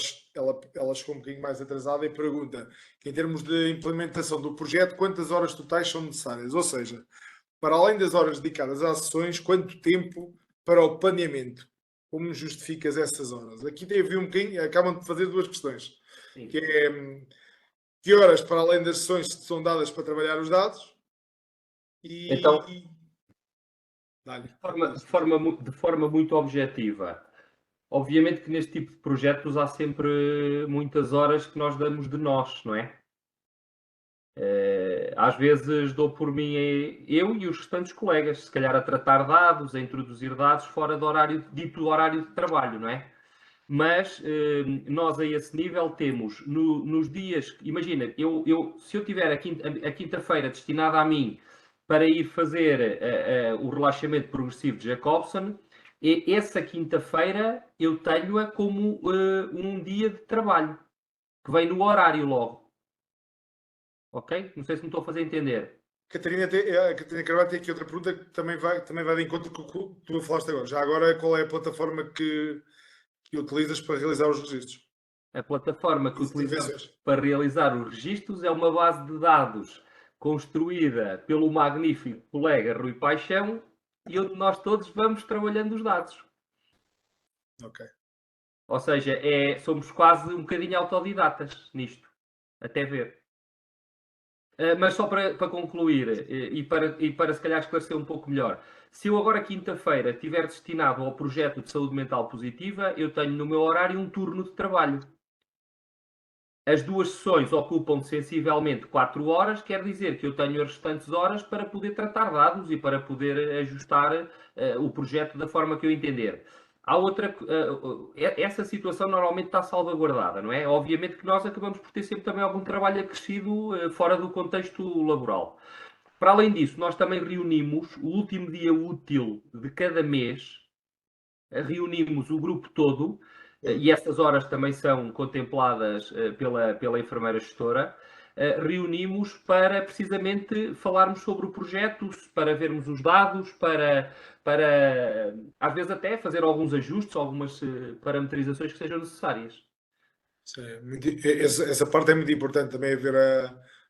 B: chegou um bocadinho mais atrasada e pergunta que em termos de implementação do projeto, quantas horas totais são necessárias? Ou seja, para além das horas dedicadas às sessões, quanto tempo para o planeamento? Como justificas essas horas? Aqui tem a ver um bocadinho, acabam de fazer duas questões.
C: Sim.
B: Que é que horas, para além das sessões, são dadas para trabalhar os dados?
C: Então,
B: Dá-lhe.
C: de forma muito objetiva, Obviamente que neste tipo de projetos há sempre muitas horas que nós damos de nós, não é? Às vezes dou por mim eu e os restantes colegas, se calhar a tratar dados, a introduzir dados fora do horário, dito horário de trabalho, não é? Mas nós a esse nível temos, nos dias, imagina, se eu tiver a quinta-feira destinada a mim para ir fazer o relaxamento progressivo de Jacobson, essa quinta-feira eu tenho-a como um dia de trabalho, que vem no horário logo. Ok? Não sei se me estou a fazer entender.
B: A Catarina Carvalho tem aqui outra pergunta que também vai de encontro com o que tu falaste agora. Já agora, qual é a plataforma que utilizas para realizar os registros?
C: A plataforma que
B: Isso
C: utilizamos
B: intervenções.
C: para realizar os registros é uma base de dados construída pelo magnífico colega Rui Paixão e onde nós todos vamos trabalhando os dados.
B: Ok.
C: Ou seja, somos quase um bocadinho autodidatas nisto, até ver. Mas só para concluir e para se calhar esclarecer um pouco melhor, se eu agora quinta-feira estiver destinado ao projeto de saúde mental positiva, eu tenho no meu horário um turno de trabalho. As duas sessões ocupam sensivelmente 4 horas, quer dizer que eu tenho as restantes horas para poder tratar dados e para poder ajustar o projeto da forma que eu entender. Há outra, essa situação normalmente está salvaguardada, não é? Obviamente que nós acabamos por ter sempre também algum trabalho acrescido fora do contexto laboral. Para além disso, nós também reunimos o último dia útil de cada mês, reunimos o grupo todo, e essas horas também são contempladas pela enfermeira gestora, reunimos para precisamente falarmos sobre o projeto, para vermos os dados, para às vezes até fazer alguns ajustes, algumas parametrizações que sejam necessárias.
B: Essa parte é muito importante também, ver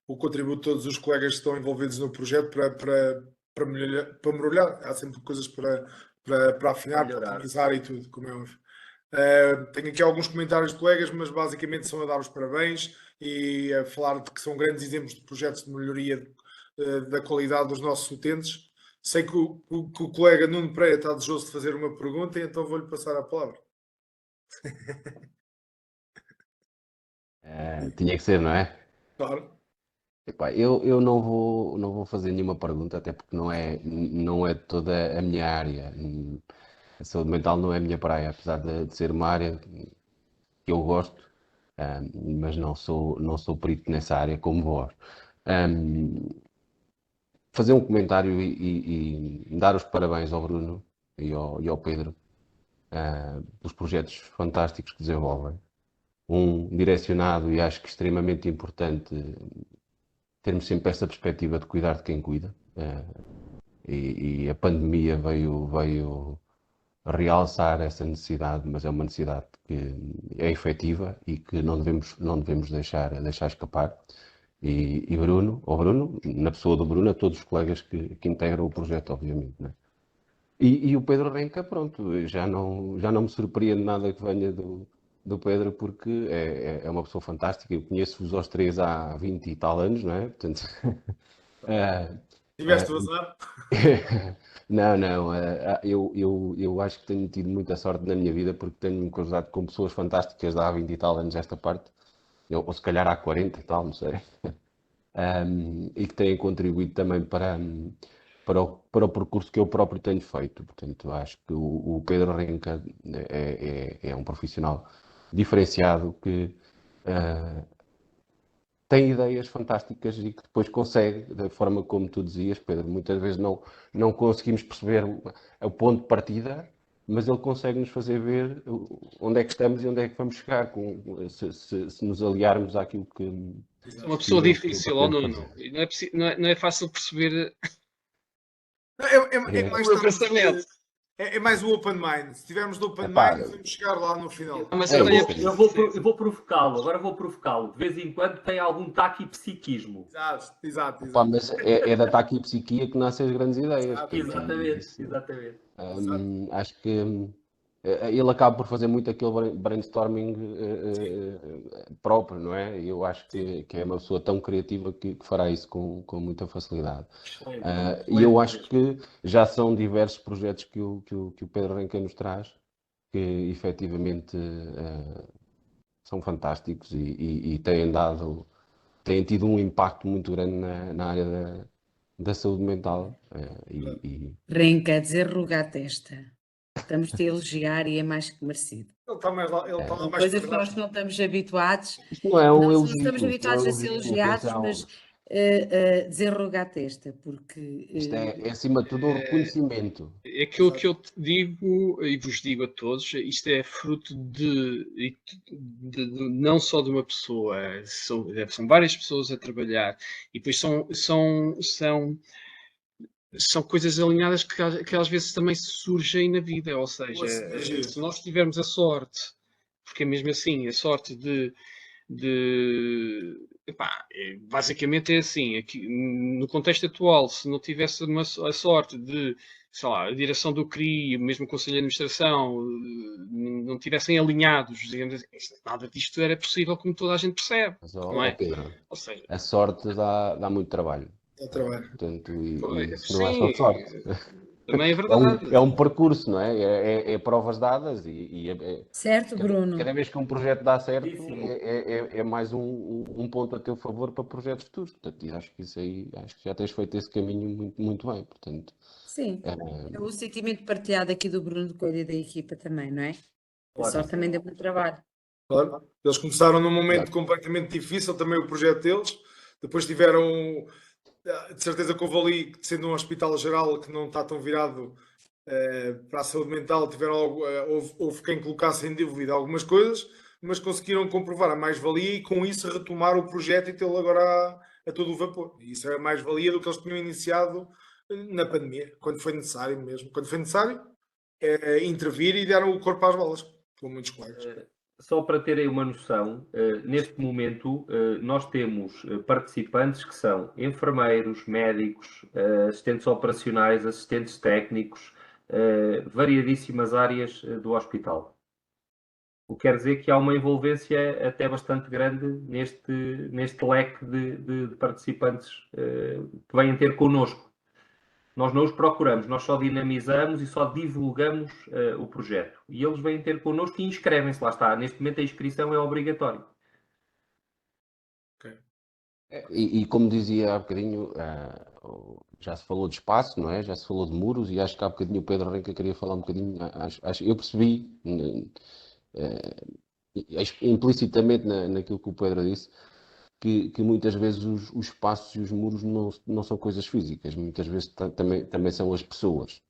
B: o contributo de todos os colegas que estão envolvidos no projeto para melhorar. Há sempre coisas para afinar, para otimizar e tudo, como é óbvio. Tenho aqui alguns comentários de colegas, mas basicamente são a dar os parabéns e a falar de que são grandes exemplos de projetos de melhoria da qualidade dos nossos utentes. Sei que o colega Nuno Pereira está desejoso de fazer uma pergunta, então vou-lhe passar a palavra.
E: Tinha que ser, não é?
B: Claro.
E: Epá, eu não vou fazer nenhuma pergunta, até porque não é toda a minha área. A saúde mental não é a minha praia, apesar de ser uma área que eu gosto, mas não sou perito nessa área como vós. Fazer um comentário e dar os parabéns ao Bruno e ao Pedro pelos projetos fantásticos que desenvolvem. Um direcionado e acho que extremamente importante termos sempre essa perspectiva de cuidar de quem cuida. E a pandemia veio realçar essa necessidade, mas é uma necessidade que é efetiva e que não devemos deixar escapar. E Bruno, na pessoa do Bruno, a todos os colegas que integram o projeto, obviamente. Né? E o Pedro Renca, pronto, já não me surpreende nada que venha do Pedro, porque é uma pessoa fantástica. Eu conheço-vos aos três há 20 e tal anos, não é? Portanto,
B: Tiveste azar?
E: não, eu acho que tenho tido muita sorte na minha vida porque tenho-me cruzado com pessoas fantásticas de há 20 e tal anos esta parte, ou se calhar há 40 e tal, não sei, e que têm contribuído também para o percurso que eu próprio tenho feito. Portanto, acho que o Pedro Renca é um profissional diferenciado que tem ideias fantásticas e que depois consegue, da forma como tu dizias, Pedro, muitas vezes não conseguimos perceber o ponto de partida, mas ele consegue nos fazer ver onde é que estamos e onde é que vamos chegar, se nos aliarmos àquilo que...
D: É uma pessoa difícil, ou
E: pretende
D: Nuno.
E: fazer.
D: Não é fácil perceber
B: É mais
D: o meu pensamento.
B: É mais o open mind. Se tivermos do open
E: Epá,
B: mind, vamos chegar lá no final.
D: Mas
E: É
D: eu tenho
E: isso,
D: a
E: é isso.
C: Eu vou provocá-lo, agora vou provocá-lo. De vez em quando tem algum taquipsiquismo.
B: Exato.
E: Pá, mas é da taquipsiquia que nascem as grandes ideias.
B: Exato.
E: Portanto,
C: Exatamente.
E: acho que ele acaba por fazer muito aquele brainstorming próprio, não é? E eu acho que é uma pessoa tão criativa que fará isso com muita facilidade. E eu acho que já são diversos projetos que o Pedro Renca nos traz que efetivamente são fantásticos e têm tido um impacto muito grande na área da saúde mental.
A: Renca, desarruga a testa. Estamos-te a elogiar e é mais que merecido.
B: Ele está mais lá, ele está lá
A: São
B: mais
A: coisas que nós
B: quadrado.
A: não estamos habituados.
E: Isto não é um
A: Nós não
E: elogio,
A: estamos
E: isto não é um
A: habituados a ser
E: elogio,
A: elogiados,
E: atenção.
A: mas desarruga a testa, porque
E: Isto é acima de tudo um reconhecimento.
D: Aquilo que eu te digo e vos digo a todos, isto é fruto de não só de uma pessoa, são várias pessoas a trabalhar e depois são coisas alinhadas que às vezes também surgem na vida, ou seja, se nós tivermos a sorte, porque é mesmo assim, a sorte epá, basicamente é assim, aqui, no contexto atual, se não tivesse a sorte de, sei lá, a direção do CRI, mesmo o Conselho de Administração, não tivessem alinhados, digamos assim, nada disto era possível, como toda a gente percebe,
E: Mas,
D: não é?
E: Pedro,
D: Ou seja,
E: a sorte dá muito trabalho.
B: Dá trabalho.
E: Portanto, e isso não é
D: sim,
E: só sorte.
D: também é verdade.
E: É um percurso, não é? É provas dadas
A: certo, Bruno?
E: cada vez que um projeto dá certo,
C: Sim.
E: é mais um ponto a teu favor para projetos futuros. Portanto, e acho que isso aí, acho que já tens feito esse caminho muito, muito bem. Portanto,
A: Sim, é o sentimento partilhado aqui do Bruno Coelho e da equipa também, não é? A
C: Claro.
A: sorte também deu muito trabalho.
B: Claro. Eles começaram num momento completamente difícil, também o projeto deles. Depois tiveram, de certeza que houve ali, sendo um hospital geral que não está tão virado para a saúde mental, houve quem colocasse em dúvida algumas coisas, mas conseguiram comprovar a mais-valia e com isso retomar o projeto e tê-lo agora a todo o vapor. E isso é a mais-valia do que eles tinham iniciado na pandemia, quando foi necessário mesmo. Quando foi necessário intervir e deram o corpo às balas, com muitos colegas.
C: Só para terem uma noção, neste momento nós temos participantes que são enfermeiros, médicos, assistentes operacionais, assistentes técnicos, variadíssimas áreas do hospital. O que quer dizer que há uma envolvência até bastante grande neste leque de participantes que vêm ter connosco. Nós não os procuramos, nós só dinamizamos e só divulgamos o projeto. E eles vêm ter connosco e inscrevem-se, lá está. Neste momento a inscrição é obrigatória.
E: E como dizia há bocadinho, já se falou de espaço, não é? Já se falou de muros e acho que há bocadinho o Pedro Renca queria falar um bocadinho. Eu percebi implicitamente naquilo que o Pedro disse que muitas vezes os espaços e os muros não são coisas físicas, muitas vezes também são as pessoas.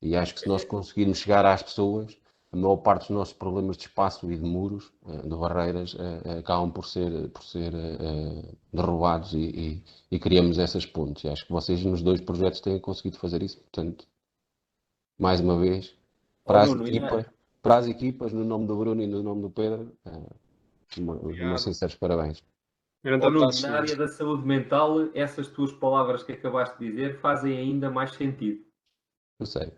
E: E acho que se nós conseguirmos chegar às pessoas, a maior parte dos nossos problemas de espaço e de muros, de barreiras, acabam por ser derrubados e criamos essas pontes. E acho que vocês nos dois projetos têm conseguido fazer isso. Portanto, mais uma vez, para as equipas, no nome do Bruno e no nome do Pedro, os meus sinceros parabéns.
D: Grande
C: Bruno,
D: abraço.
C: na área da saúde mental, essas tuas palavras que acabaste de dizer fazem ainda mais sentido.
E: Eu sei.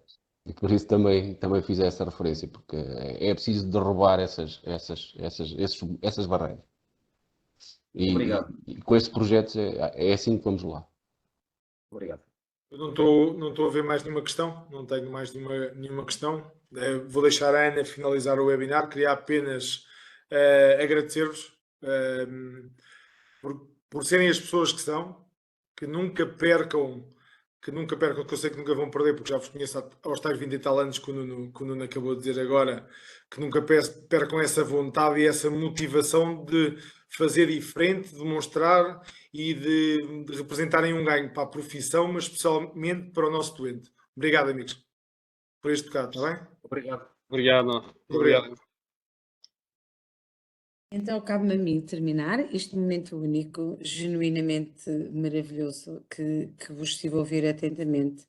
E: E por isso também fiz essa referência, porque é preciso derrubar essas barreiras.
C: Obrigado.
E: E com estes projetos é assim que vamos lá.
C: Obrigado.
B: Eu não estou a ver mais nenhuma questão, não tenho mais nenhuma questão. Vou deixar a Ana finalizar o webinar. Queria apenas agradecer-vos por serem as pessoas que são, que nunca percam, que eu sei que nunca vão perder, porque já vos conheço aos tais 20 e tal anos que o Nuno acabou de dizer agora, que nunca percam essa vontade e essa motivação de fazer diferente, de mostrar e de representarem um ganho para a profissão, mas especialmente para o nosso doente. Obrigado, amigos, por este bocado, está bem?
C: Obrigado.
D: Obrigado.
A: Então, cabe-me a mim terminar este momento único, genuinamente maravilhoso, que vos estive a ouvir atentamente.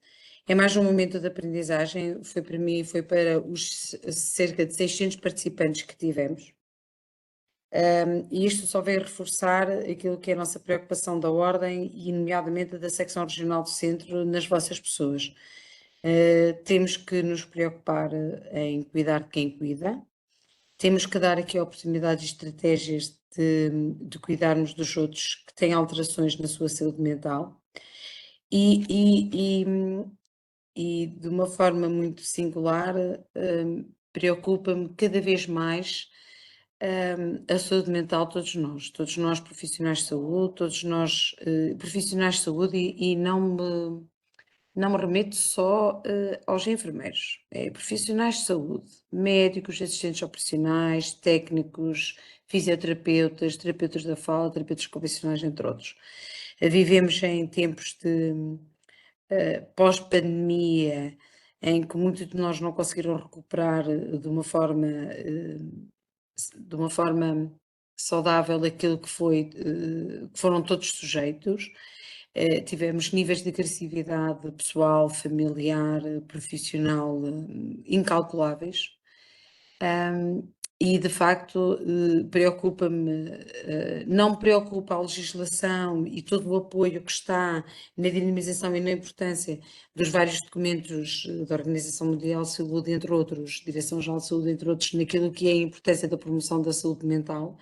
A: É mais um momento de aprendizagem, foi para mim, foi para os cerca de 600 participantes que tivemos. E isto só veio reforçar aquilo que é a nossa preocupação da Ordem e, nomeadamente, da Secção Regional do Centro nas vossas pessoas. Temos que nos preocupar em cuidar de quem cuida. Temos que dar aqui oportunidades e estratégias de cuidarmos dos outros que têm alterações na sua saúde mental e de uma forma muito singular, preocupa-me cada vez mais a saúde mental de todos nós profissionais de saúde, todos nós profissionais de saúde e não me remeto só aos enfermeiros, é profissionais de saúde, médicos, assistentes operacionais, técnicos, fisioterapeutas, terapeutas da fala, terapeutas ocupacionais, entre outros. Vivemos em tempos de pós-pandemia, em que muitos de nós não conseguiram recuperar de uma forma saudável aquilo que foi, que foram todos sujeitos. Tivemos níveis de agressividade pessoal, familiar, profissional, incalculáveis. E de facto preocupa-me, não me preocupa a legislação e todo o apoio que está na dinamização e na importância dos vários documentos da Organização Mundial de Saúde, entre outros, Direção-Geral de Saúde, entre outros, naquilo que é a importância da promoção da saúde mental,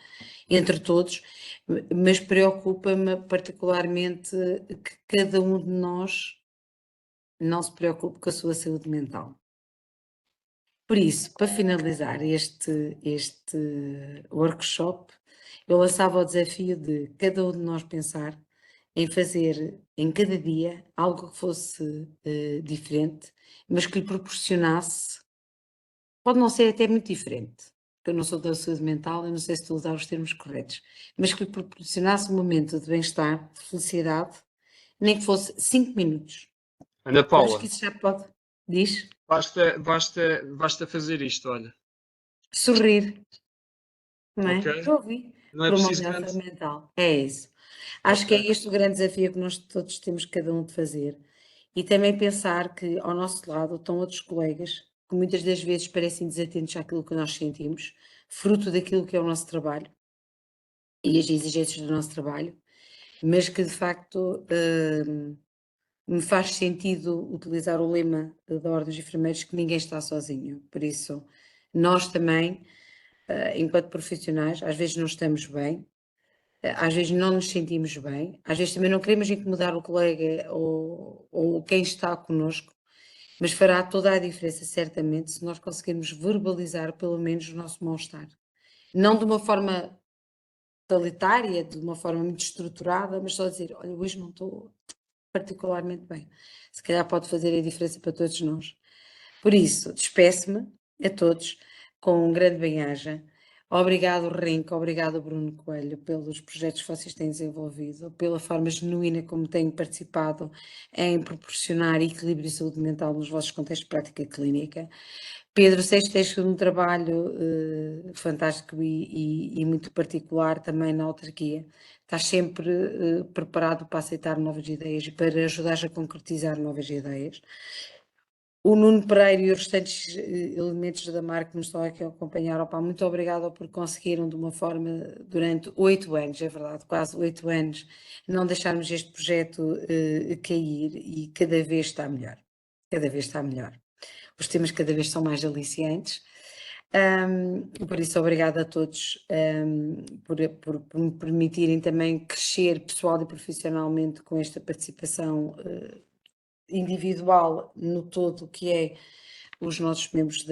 A: entre todos, mas preocupa-me particularmente que cada um de nós não se preocupe com a sua saúde mental. Por isso, para finalizar este workshop, eu lançava o desafio de cada um de nós pensar em fazer em cada dia algo que fosse diferente, mas que lhe proporcionasse, pode não ser até muito diferente, porque eu não sou da saúde mental, eu não sei se estou a usar os termos corretos, mas que lhe proporcionasse um momento de bem-estar, de felicidade, nem que fosse 5 minutos.
D: Ana
A: Eu acho
D: Paula,
A: que isso já pode, diz,
D: basta fazer isto, olha.
A: sorrir. Não é?
D: Ok?
A: Estou a ouvir.
D: Não é
A: Por uma
D: preciso
A: melhor
D: grande.
A: saúde mental. É isso. Acho que
D: Ok.
A: é este o grande desafio que nós todos temos cada um de fazer. E também pensar que ao nosso lado estão outros colegas que muitas das vezes parecem desatentos àquilo que nós sentimos, fruto daquilo que é o nosso trabalho e as exigências do nosso trabalho, mas que de facto me faz sentido utilizar o lema da Ordem dos Enfermeiros que ninguém está sozinho. Por isso, nós também, enquanto profissionais, às vezes não estamos bem, às vezes não nos sentimos bem, às vezes também não queremos incomodar o colega ou quem está connosco, mas fará toda a diferença, certamente, se nós conseguirmos verbalizar pelo menos o nosso mal-estar. Não de uma forma totalitária, de uma forma muito estruturada, mas só dizer: olha, hoje não estou particularmente bem. Se calhar pode fazer a diferença para todos nós. Por isso, despeço-me a todos com um grande bem-aja. Obrigado, Renko, obrigado, Bruno Coelho, pelos projetos que vocês têm desenvolvido, pela forma genuína como têm participado em proporcionar equilíbrio e saúde mental nos vossos contextos de prática clínica. Pedro, sei que tens um trabalho fantástico e muito particular também na autarquia. Estás sempre preparado para aceitar novas ideias e para ajudar a concretizar novas ideias. O Nuno Pereira e os restantes elementos da marca que nos estão aqui a acompanhar, opa, muito obrigada por conseguiram de uma forma, durante 8 anos, é verdade, quase 8 anos, não deixarmos este projeto cair e cada vez está melhor, cada vez está melhor. Os temas cada vez são mais aliciantes, por isso obrigada a todos por me permitirem também crescer pessoal e profissionalmente com esta participação individual no todo que é os nossos membros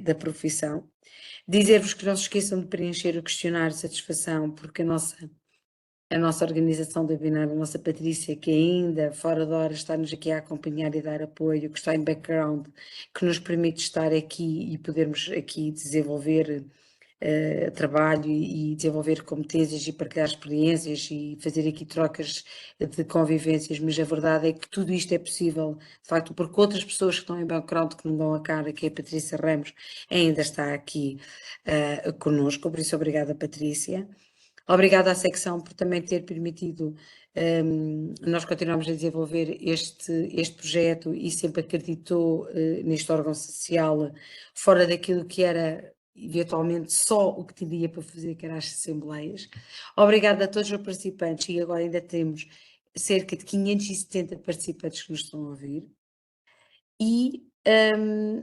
A: da profissão. Dizer-vos que não se esqueçam de preencher o questionário de satisfação, porque a nossa organização do webinar, a nossa Patrícia, que ainda fora da hora está-nos aqui a acompanhar e dar apoio, que está em background, que nos permite estar aqui e podermos aqui desenvolver trabalho e desenvolver competências e partilhar experiências e fazer aqui trocas de convivências, mas a verdade é que tudo isto é possível, de facto, porque outras pessoas que estão em background, que não dão a cara, que é a Patrícia Ramos, ainda está aqui connosco, por isso obrigada Patrícia. Obrigada à secção por também ter permitido nós continuamos a desenvolver este projeto e sempre acreditou neste órgão social fora daquilo que era eventualmente só o que teria para fazer, que eram as assembleias. Obrigada a todos os participantes e agora ainda temos cerca de 570 participantes que nos estão a ouvir. E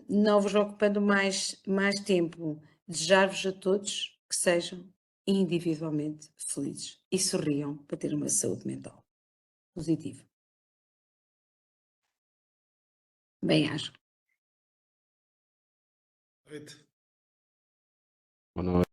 A: não vos ocupando mais tempo, desejar-vos a todos que sejam individualmente felizes e sorriam para ter uma saúde mental positiva. Bem-aja.
B: Noite.
E: Boa noite.